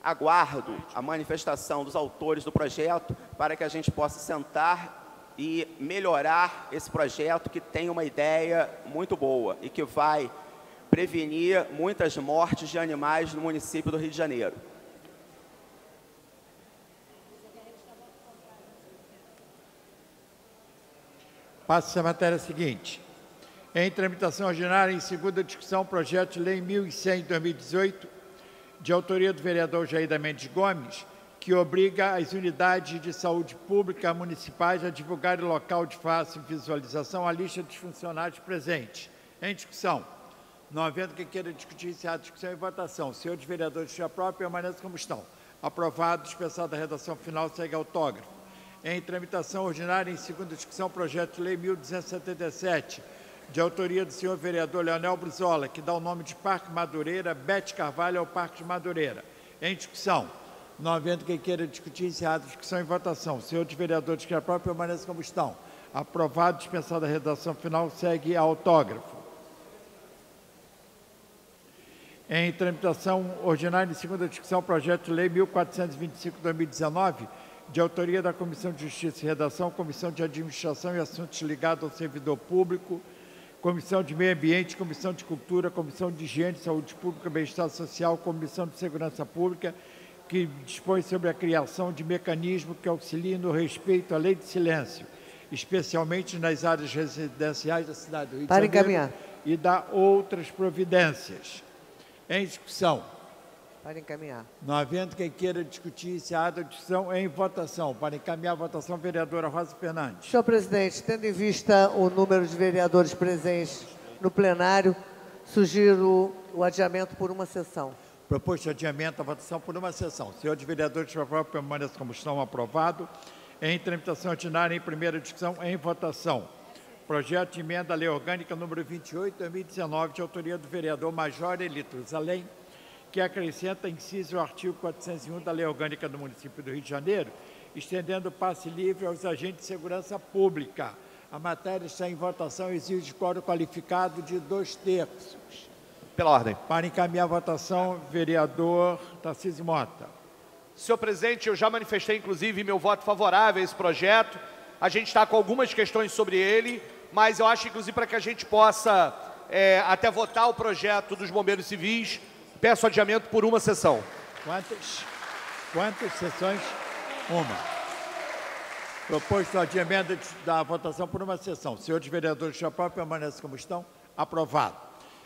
aguardo a manifestação dos autores do projeto para que a gente possa sentar e melhorar esse projeto, que tem uma ideia muito boa e que vai prevenir muitas mortes de animais no município do Rio de Janeiro. Passa-se a matéria seguinte. Em tramitação ordinária, em segunda discussão, projeto de lei 1100/2018, de autoria do vereador Jair da Mendes Gomes, que obriga as unidades de saúde pública municipais a divulgar em local de fácil visualização a lista dos funcionários presentes. Em discussão. Não havendo quem queira discutir, encerrada a discussão e votação. Senhores vereadores, que aprovam, permaneçam como estão. Aprovado, dispensada a redação final, segue autógrafo. Em tramitação ordinária, em segunda discussão, projeto de lei 1277, de autoria do senhor vereador Leonel Brizola, que dá o nome de Parque Madureira, Bete Carvalho ao Parque de Madureira. Em discussão. Não havendo quem queira discutir, encerrada a discussão e votação. Senhores vereadores, que aprovam, permaneçam como estão. Aprovado, dispensada a redação final, segue a autógrafo. Em tramitação ordinária, em segunda discussão, projeto de lei 1425/2019, de autoria da Comissão de Justiça e Redação, Comissão de Administração e Assuntos ligados ao Servidor Público, Comissão de Meio Ambiente, Comissão de Cultura, Comissão de Higiene, Saúde Pública, Bem-Estar Social, Comissão de Segurança Pública, que dispõe sobre a criação de mecanismos que auxiliem no respeito à lei de silêncio, especialmente nas áreas residenciais da cidade do Rio de Janeiro, e da outras providências. Em discussão. Para encaminhar. Não havendo quem queira discutir, encerrada a discussão, em votação. Para encaminhar a votação, vereadora Rosa Fernandes. Senhor presidente, tendo em vista o número de vereadores presentes no plenário, sugiro o adiamento por uma sessão. Proposto de adiamento da votação por uma sessão. Senhores vereadores, por favor, permaneçam como estão. Aprovado. Em tramitação ordinária, em primeira discussão, em votação. Projeto de emenda à Lei Orgânica número 28, 2019, de autoria do vereador Major Elito Zalém, que acrescenta inciso ao artigo 401 da Lei Orgânica do município do Rio de Janeiro, estendendo o passe livre aos agentes de segurança pública. A matéria está em votação e exige quórum qualificado de 2/3. Pela ordem. Para encaminhar a votação, vereador Tarcísio Mota. Senhor presidente, eu já manifestei, inclusive, meu voto favorável a esse projeto. A gente está com algumas questões sobre ele, mas eu acho, inclusive, para que a gente possa até votar o projeto dos bombeiros civis, peço adiamento por uma sessão. Quantas sessões? Uma. Proposto o adiamento da votação por uma sessão. Senhores vereadores, já permanecem como estão. Aprovado.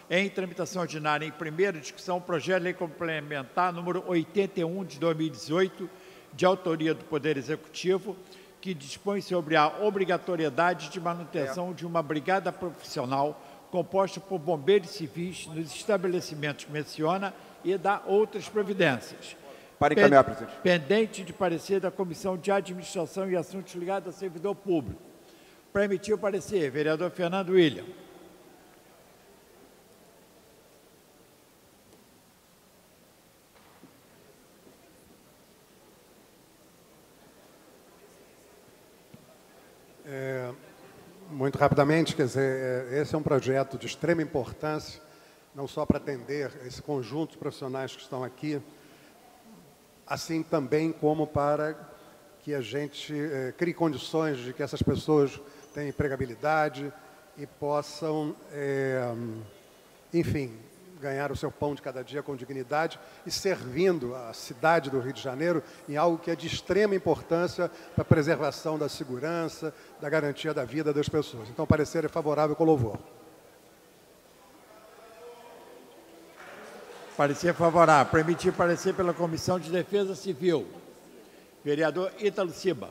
Em tramitação ordinária, em primeira discussão, projeto de lei complementar número 81 de 2018, de autoria do Poder Executivo, que dispõe sobre a obrigatoriedade de manutenção de uma brigada profissional composta por bombeiros civis nos estabelecimentos que menciona e dá outras providências. Para encaminhar, presidente. Pendente de parecer da Comissão de Administração e Assuntos Ligados ao Servidor Público. Para emitir o parecer, vereador Fernando William. Muito rapidamente, quer dizer, esse é um projeto de extrema importância, não só para atender esse conjunto de profissionais que estão aqui, assim também como para que a gente crie condições de que essas pessoas tenham empregabilidade e possam, enfim, ganhar o seu pão de cada dia com dignidade e servindo a cidade do Rio de Janeiro em algo que é de extrema importância para a preservação da segurança, da garantia da vida das pessoas. Então, o parecer é favorável com louvor. Parecer favorável. Para emitir parecer pela Comissão de Defesa Civil. Vereador Ítalo Ciba.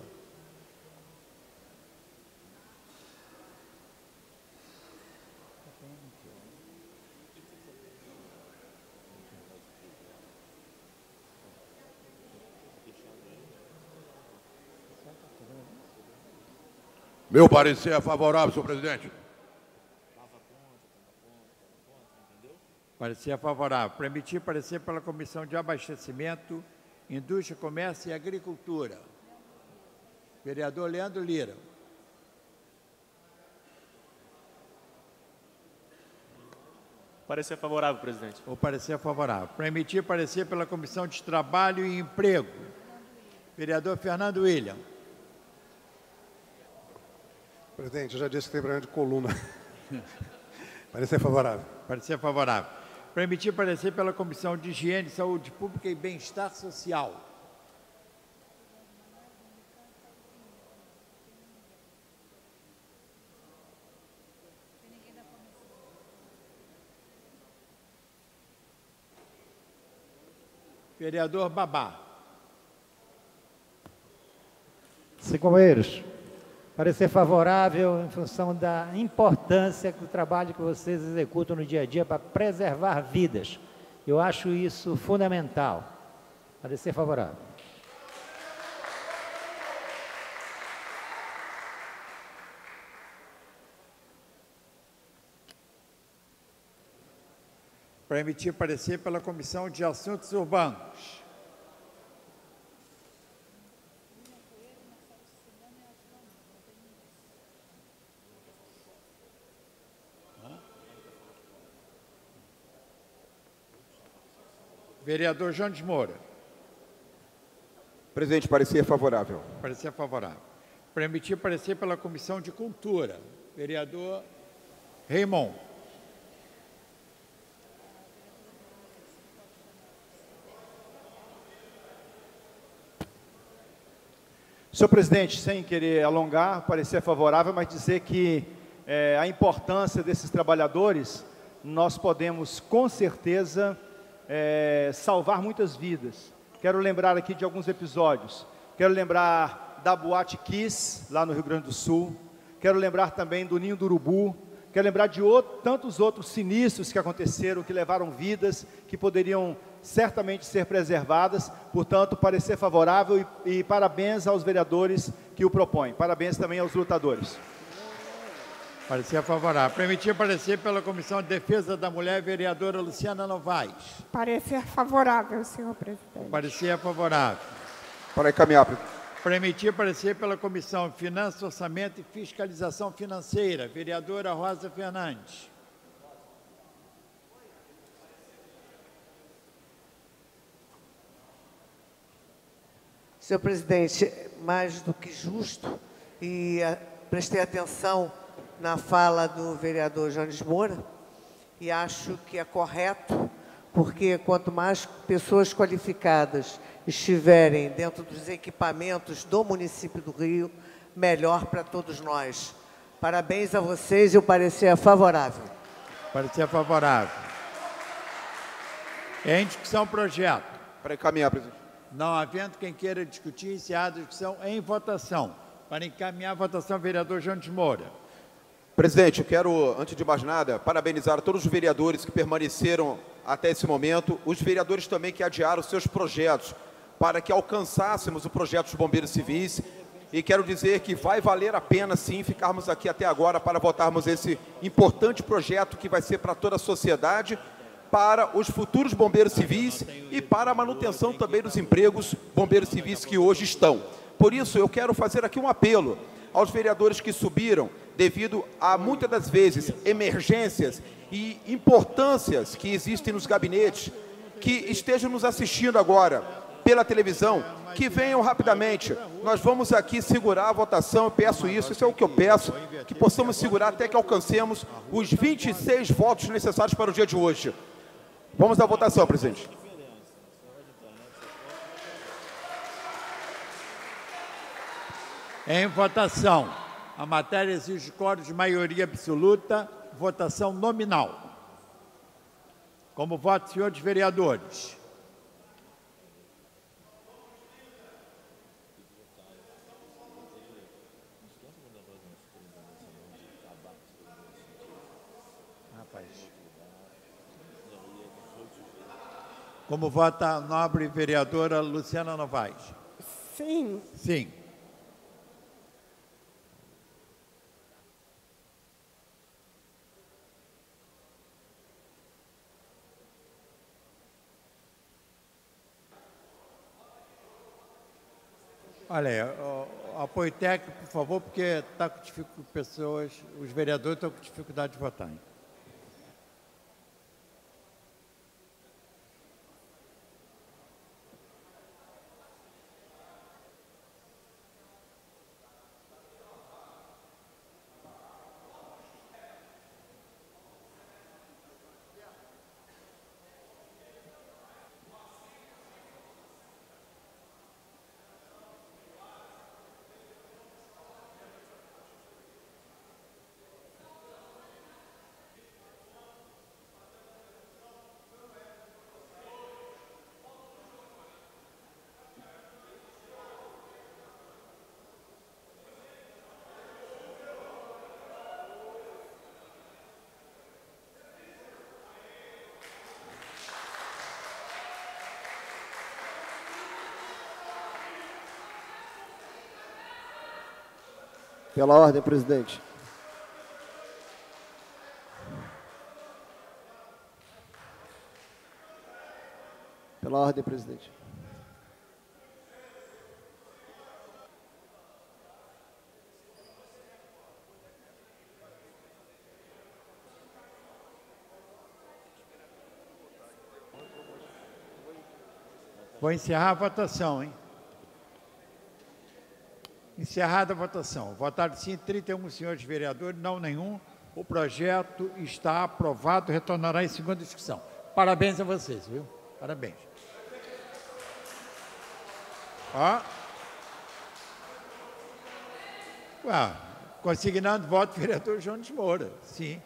Meu parecer é favorável, senhor presidente. Parecer favorável. Para emitir parecer pela Comissão de Abastecimento, Indústria, Comércio e Agricultura. Vereador Leandro Lira. Parecer favorável, presidente. O parecer é favorável. Para emitir parecer pela Comissão de Trabalho e Emprego. Vereador Fernando William. Presidente, eu já disse que tem problema de coluna. Parecer favorável. Parecer favorável. Para emitir parecer pela Comissão de Higiene, Saúde Pública e Bem-Estar Social. Vereador Babá. Senhores companheiros, parecer favorável em função da importância do trabalho que vocês executam no dia a dia para preservar vidas. Eu acho isso fundamental. Parecer favorável. Para emitir parecer pela Comissão de Assuntos Urbanos. Vereador Jones Moura. Presidente, parecer favorável. Parecer favorável. Para emitir parecer pela Comissão de Cultura. Vereador Raymond. Senhor presidente, sem querer alongar, parecer favorável, mas dizer que a importância desses trabalhadores, nós podemos, com certeza, salvar muitas vidas. Quero lembrar aqui de alguns episódios. Quero lembrar da Boate Kiss, lá no Rio Grande do Sul. Quero lembrar também do Ninho do Urubu. Quero lembrar de tantos outros sinistros que aconteceram, que levaram vidas, que poderiam certamente ser preservadas. Portanto, parecer favorável e parabéns aos vereadores que o propõem. Parabéns também aos lutadores. Parecer favorável. Permitir parecer pela Comissão de Defesa da Mulher, vereadora Luciana Novaes. Parecer favorável, senhor presidente. Parecer favorável. Para encaminhar. Permitir parecer pela Comissão de Finanças, Orçamento e Fiscalização Financeira, vereadora Rosa Fernandes. Senhor presidente, mais do que justo, e prestei atenção na fala do vereador Jones Moura, e acho que é correto, porque quanto mais pessoas qualificadas estiverem dentro dos equipamentos do município do Rio, melhor para todos nós. Parabéns a vocês e o parecer é favorável. Parecer favorável. Em discussão, projeto. Para encaminhar, presidente. Não havendo quem queira discutir, encerrada a discussão em votação. Para encaminhar a votação, vereador Jones Moura. Presidente, eu quero, antes de mais nada, parabenizar todos os vereadores que permaneceram até esse momento, os vereadores também que adiaram seus projetos para que alcançássemos o projeto dos bombeiros civis, e quero dizer que vai valer a pena, sim, ficarmos aqui até agora para votarmos esse importante projeto que vai ser para toda a sociedade, para os futuros bombeiros civis e para a manutenção também dos empregos bombeiros civis que hoje estão. Por isso, eu quero fazer aqui um apelo aos vereadores que subiram, devido a, muitas das vezes, emergências e importâncias que existem nos gabinetes, que estejam nos assistindo agora pela televisão, que venham rapidamente. Nós vamos aqui segurar a votação, eu peço isso é o que eu peço, que possamos segurar até que alcancemos os 26 votos necessários para o dia de hoje. Vamos à votação, presidente. Em votação, a matéria exige quórum de maioria absoluta, votação nominal. Como voto, senhores vereadores. Como vota a nobre vereadora Luciana Novaes? Sim. Sim. Olha, apoio técnico, por favor, porque está com dificuldade, os vereadores estão com dificuldade de votar. Hein? Pela ordem, presidente. Pela ordem, presidente. Vou encerrar a votação, hein? Encerrada a votação. Votaram sim 31 senhores vereadores, não nenhum. O projeto está aprovado, retornará em segunda discussão. Parabéns a vocês, viu? Parabéns. Ó. Consignando voto, vereador Jones Moura. Sim.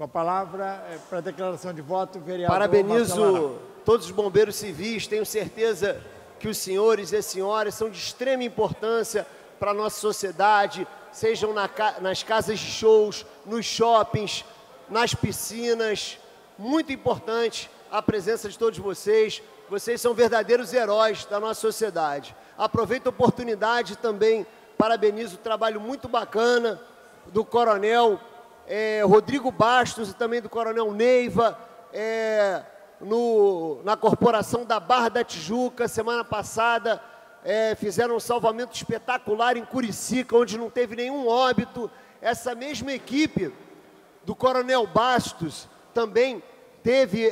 Com a palavra, para a declaração de voto, o vereador Parabenizo Marcelo Araújo. todos os bombeiros civis. Tenho certeza que os senhores e as senhoras são de extrema importância para a nossa sociedade, sejam nas casas de shows, nos shoppings, nas piscinas. Muito importante a presença de todos vocês. Vocês são verdadeiros heróis da nossa sociedade. Aproveito a oportunidade também, parabenizo o trabalho muito bacana do Coronel Rodrigo Bastos e também do Coronel Neiva, na Corporação da Barra da Tijuca. Semana passada fizeram um salvamento espetacular em Curicica, onde não teve nenhum óbito. Essa mesma equipe do Coronel Bastos também teve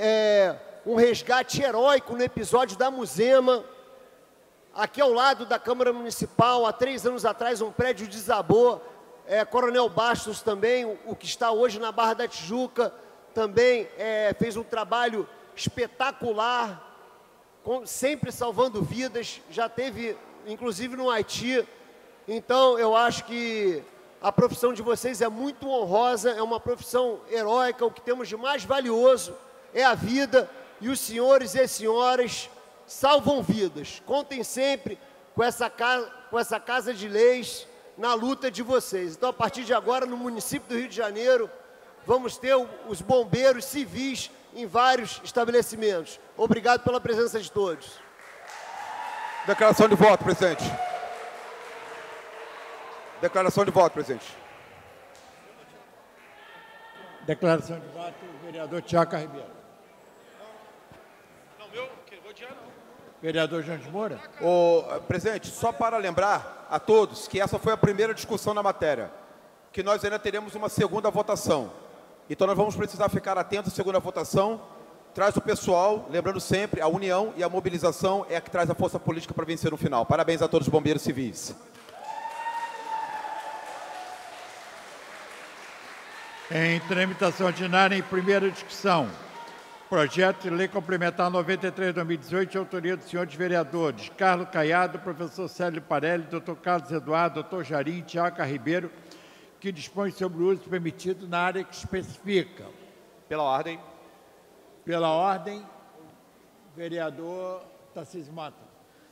um resgate heróico no episódio da Muzema. Aqui ao lado da Câmara Municipal, há 3 anos atrás, um prédio desabou. Coronel Bastos também, o que está hoje na Barra da Tijuca, também fez um trabalho espetacular, sempre salvando vidas, já teve, inclusive, no Haiti. Então, eu acho que a profissão de vocês é muito honrosa, é uma profissão heróica. O que temos de mais valioso é a vida, e os senhores e as senhoras salvam vidas. Contem sempre com essa casa de leis na luta de vocês. Então, a partir de agora, no município do Rio de Janeiro, vamos ter os bombeiros civis em vários estabelecimentos. Obrigado pela presença de todos. Declaração de voto, presidente. Declaração de voto, presidente. Declaração de voto, o vereador Tiago Ribeiro. Vereador João de Moura. Presidente, só para lembrar a todos que essa foi a primeira discussão na matéria, que nós ainda teremos uma segunda votação. Então nós vamos precisar ficar atentos à segunda votação. Traz o pessoal, lembrando sempre, a união e a mobilização é a que traz a força política para vencer no final. Parabéns a todos os bombeiros civis. Em tramitação ordinária, em primeira discussão, projeto de lei complementar 93/2018, de autoria dos senhores vereadores Carlos Caiado, professor Célio Parelli, doutor Carlos Eduardo, doutor Jarim, Tiago Ribeiro, que dispõe sobre o uso permitido na área que especifica. Pela ordem. Pela ordem, vereador Tarcísio Mota.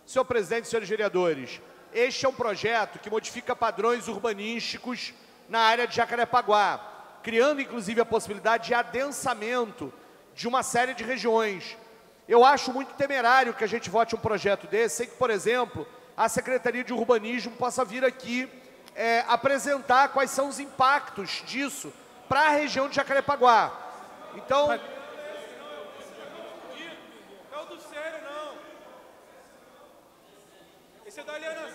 Senhor presidente, senhores vereadores, este é um projeto que modifica padrões urbanísticos na área de Jacarepaguá, criando inclusive a possibilidade de adensamento de uma série de regiões. Eu acho muito temerário que a gente vote um projeto desse, sem que, por exemplo, a Secretaria de Urbanismo possa vir aqui apresentar quais são os impactos disso para a região de Jacarepaguá. Então...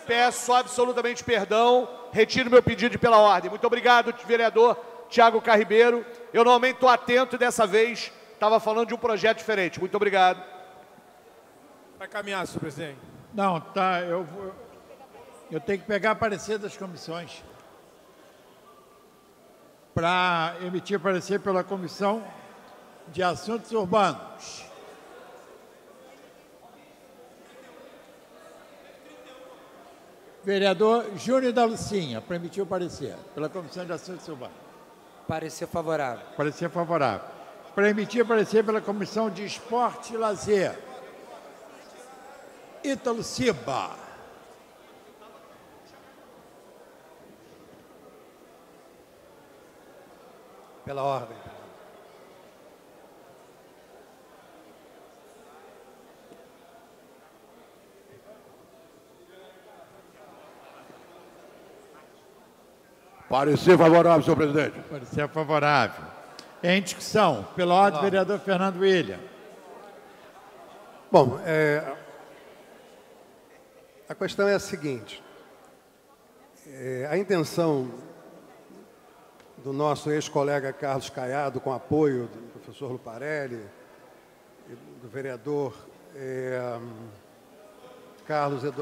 Peço absolutamente perdão, retiro meu pedido pela ordem. Muito obrigado, vereador Tiago Carribeiro. Eu normalmente estou atento e dessa vez estava falando de um projeto diferente. Muito obrigado. Vai caminhar, senhor presidente. Não, tá, eu tenho que pegar parecer das comissões para emitir parecer pela Comissão de Assuntos Urbanos. Vereador Júnior da Lucinha, para emitir o parecer pela Comissão de Assuntos Urbanos. Parecer favorável. Parecer favorável. Para emitir parecer pela Comissão de Esporte e Lazer. Ítalo Ciba. Pela ordem. Parecer favorável, senhor presidente. Parecer favorável. Em discussão, pela ordem, vereador Fernando William. Bom, a questão é a seguinte. A intenção do nosso ex-colega Carlos Caiado, com apoio do professor Luparelli, do vereador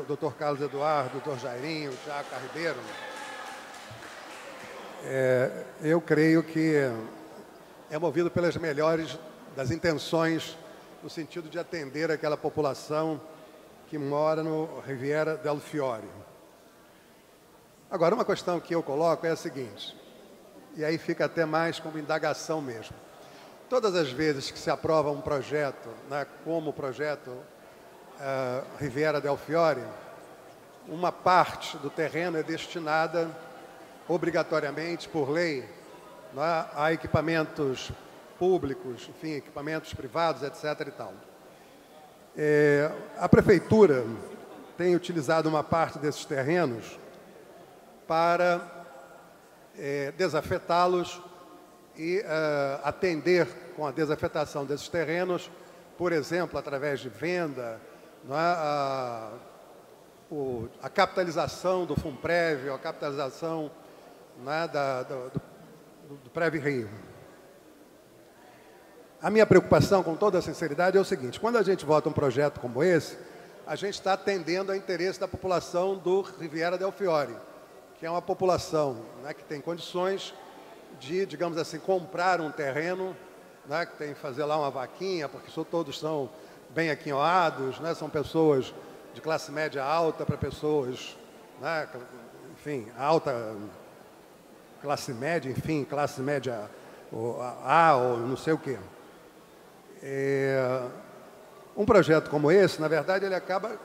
doutor Carlos Eduardo, doutor Jairinho, Tiago Carribeiro, eu creio que é movido pelas melhores das intenções, no sentido de atender aquela população que mora no Riviera del Fiore. Agora, uma questão que eu coloco é a seguinte. e aí fica até mais como indagação mesmo. Todas as vezes que se aprova um projeto, né, como o projeto Riviera del Fiore, uma parte do terreno é destinada obrigatoriamente, por lei, né, a equipamentos públicos, enfim, equipamentos privados, etc. e tal. A Prefeitura tem utilizado uma parte desses terrenos para desafetá-los e atender com a desafetação desses terrenos, por exemplo, através de venda, não é, a capitalização do FUNPREV, a capitalização, não é, do PREV Rio. A minha preocupação, com toda a sinceridade, é o seguinte: quando a gente vota um projeto como esse, a gente está atendendo ao interesse da população do Riviera del Fiore, que é uma população, né, que tem condições de, digamos assim, comprar um terreno, né, que tem que fazer lá uma vaquinha, porque todos são bem aquinhoados, né, são pessoas de classe média alta para pessoas, né, enfim, alta, classe média, enfim, classe média A ou não sei o quê. Um projeto como esse, na verdade, ele acaba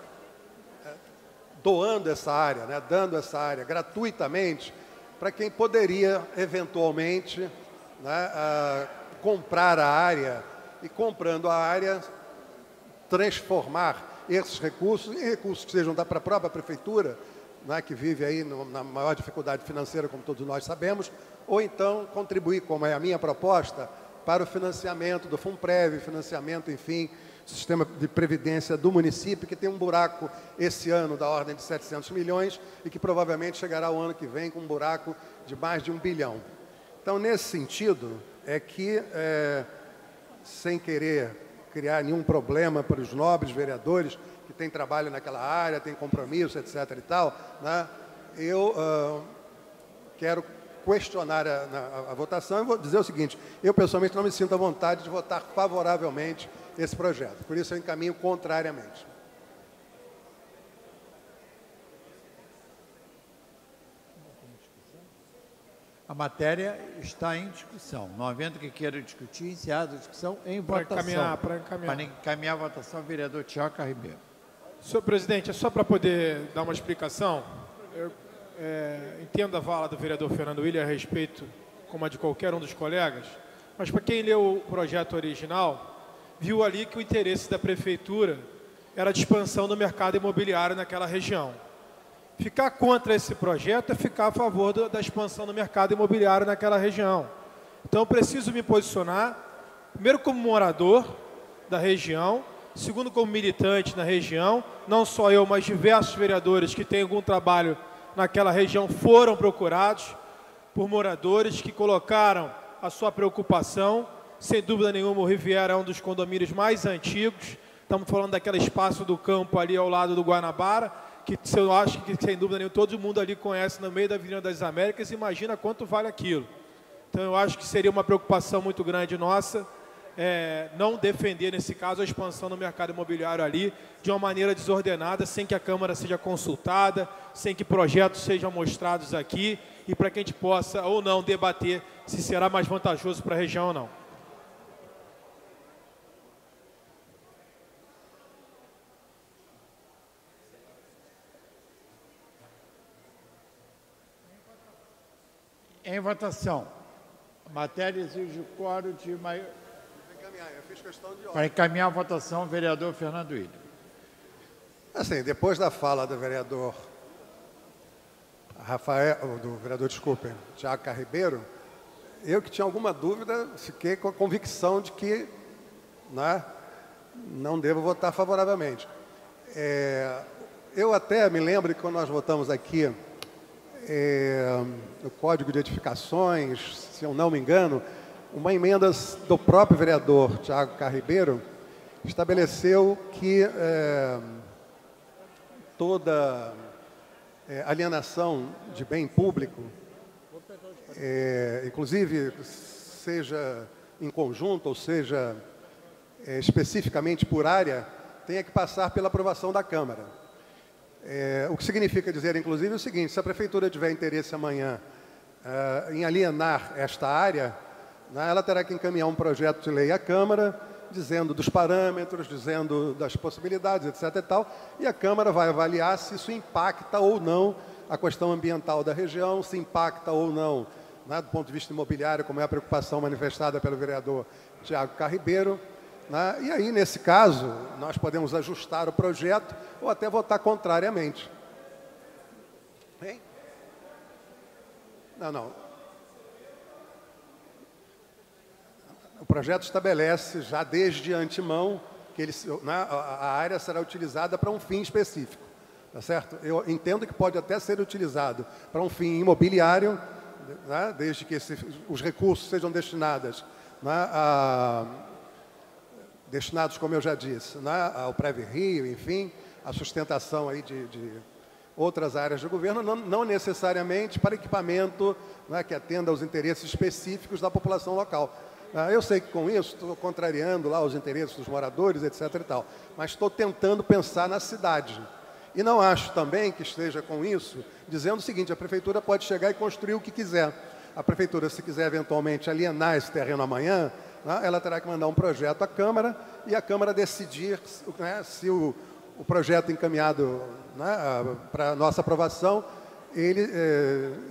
doando essa área, né, dando essa área gratuitamente para quem poderia, eventualmente, né, comprar a área e, comprando a área, transformar esses recursos em recursos que sejam da própria Prefeitura, né, que vive aí na maior dificuldade financeira, como todos nós sabemos, ou então contribuir, como é a minha proposta, para o financiamento do FUNPREV, financiamento, enfim, do sistema de previdência do município, que tem um buraco esse ano da ordem de 700 milhões e que provavelmente chegará o ano que vem com um buraco de mais de 1 bilhão. Então, nesse sentido, é que, sem querer criar nenhum problema para os nobres vereadores que têm trabalho naquela área, têm compromisso, etc. e tal, né, eu quero questionar a votação e vou dizer o seguinte: eu pessoalmente não me sinto à vontade de votar favoravelmente esse projeto, por isso eu encaminho contrariamente. A matéria está em discussão. Não havendo que queira discutir, encerrada a discussão em votação. Para encaminhar a votação, o vereador Tiago Ribeiro. Senhor presidente, é só para poder dar uma explicação. Eu entendo a fala do vereador Fernando Willian a respeito, como a de qualquer um dos colegas, mas para quem leu o projeto original, viu ali que o interesse da Prefeitura era de expansão do mercado imobiliário naquela região. Ficar contra esse projeto é ficar a favor da expansão do mercado imobiliário naquela região. Então, eu preciso me posicionar, primeiro como morador da região, segundo como militante na região, não só eu, mas diversos vereadores que têm algum trabalho naquela região foram procurados por moradores que colocaram a sua preocupação. Sem dúvida nenhuma, o Riviera é um dos condomínios mais antigos. Estamos falando daquele espaço do campo ali ao lado do Guanabara, que eu acho que, sem dúvida nenhuma, todo mundo ali conhece no meio da Avenida das Américas. Imagina quanto vale aquilo. Então, eu acho que seria uma preocupação muito grande nossa não defender, nesse caso, a expansão do mercado imobiliário ali de uma maneira desordenada, sem que a Câmara seja consultada, sem que projetos sejam mostrados aqui e para que a gente possa ou não debater se será mais vantajoso para a região ou não. Em votação. A matéria exige o quórum de maioria. Para encaminhar a votação, o vereador Fernando Willian. Assim, depois da fala do vereador Tiago Ribeiro, eu que tinha alguma dúvida, fiquei com a convicção de que, né, não devo votar favoravelmente. Eu até me lembro que quando nós votamos aqui o Código de Edificações, se eu não me engano, uma emenda do próprio vereador Tiago Ribeiro estabeleceu que toda alienação de bem público, inclusive seja em conjunto ou seja especificamente por área, tenha que passar pela aprovação da Câmara. O que significa dizer, inclusive, o seguinte: se a Prefeitura tiver interesse amanhã em alienar esta área, né, ela terá que encaminhar um projeto de lei à Câmara, dizendo dos parâmetros, dizendo das possibilidades, etc. e tal, e a Câmara vai avaliar se isso impacta ou não a questão ambiental da região, se impacta ou não, né, do ponto de vista imobiliário, como é a preocupação manifestada pelo vereador Tiago Carribeiro. Né, e aí, nesse caso, nós podemos ajustar o projeto ou até votar contrariamente. Hein? Não. O projeto estabelece já desde antemão que a área será utilizada para um fim específico. Tá certo? Eu entendo que pode até ser utilizado para um fim imobiliário, né, desde que os recursos sejam destinados, né, destinados, como eu já disse, né, ao Preve Rio, enfim, a sustentação aí de outras áreas do governo, não necessariamente para equipamento, né, que atenda aos interesses específicos da população local. Eu sei que com isso estou contrariando lá os interesses dos moradores, etc. e tal, mas estou tentando pensar na cidade. E não acho também que esteja com isso dizendo o seguinte: a prefeitura pode chegar e construir o que quiser. A prefeitura, se quiser eventualmente alienar esse terreno amanhã, né, ela terá que mandar um projeto à Câmara e a Câmara decidir, né, se o projeto encaminhado, né, para nossa aprovação, ele,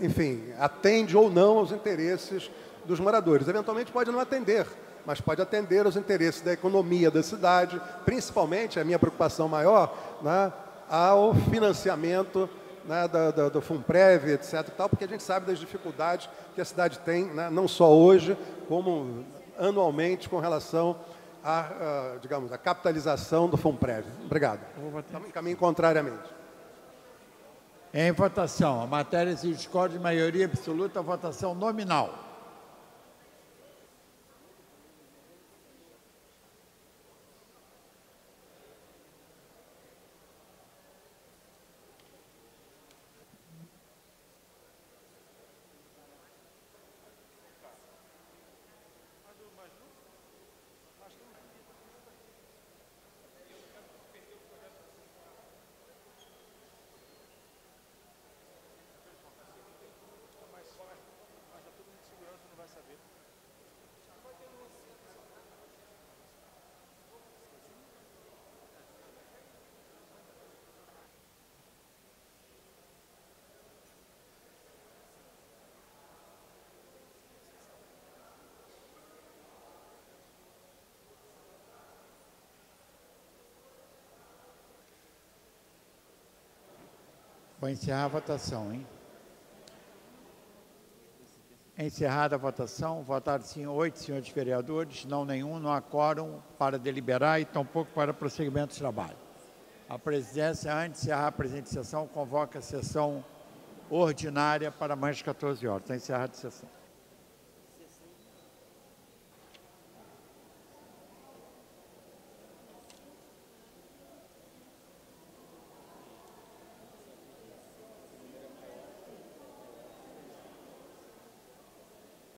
enfim, atende ou não aos interesses dos moradores. Eventualmente pode não atender, mas pode atender aos interesses da economia da cidade, principalmente, a minha preocupação maior, né, ao financiamento, né, do Funprev, etc. Tal, porque a gente sabe das dificuldades que a cidade tem, né, não só hoje, como anualmente, com relação digamos, a capitalização do Funprev. Obrigado. Caminho contrariamente. Em votação, a matéria se discorda de maioria absoluta, votação nominal. Vou encerrar a votação, hein? Encerrada a votação, votaram sim 8 senhores vereadores, não nenhum, não há quórum para deliberar e tampouco para prosseguimento do trabalho. A presidência, antes de encerrar a presente sessão, convoca a sessão ordinária para mais de 14 horas. Está encerrada a sessão.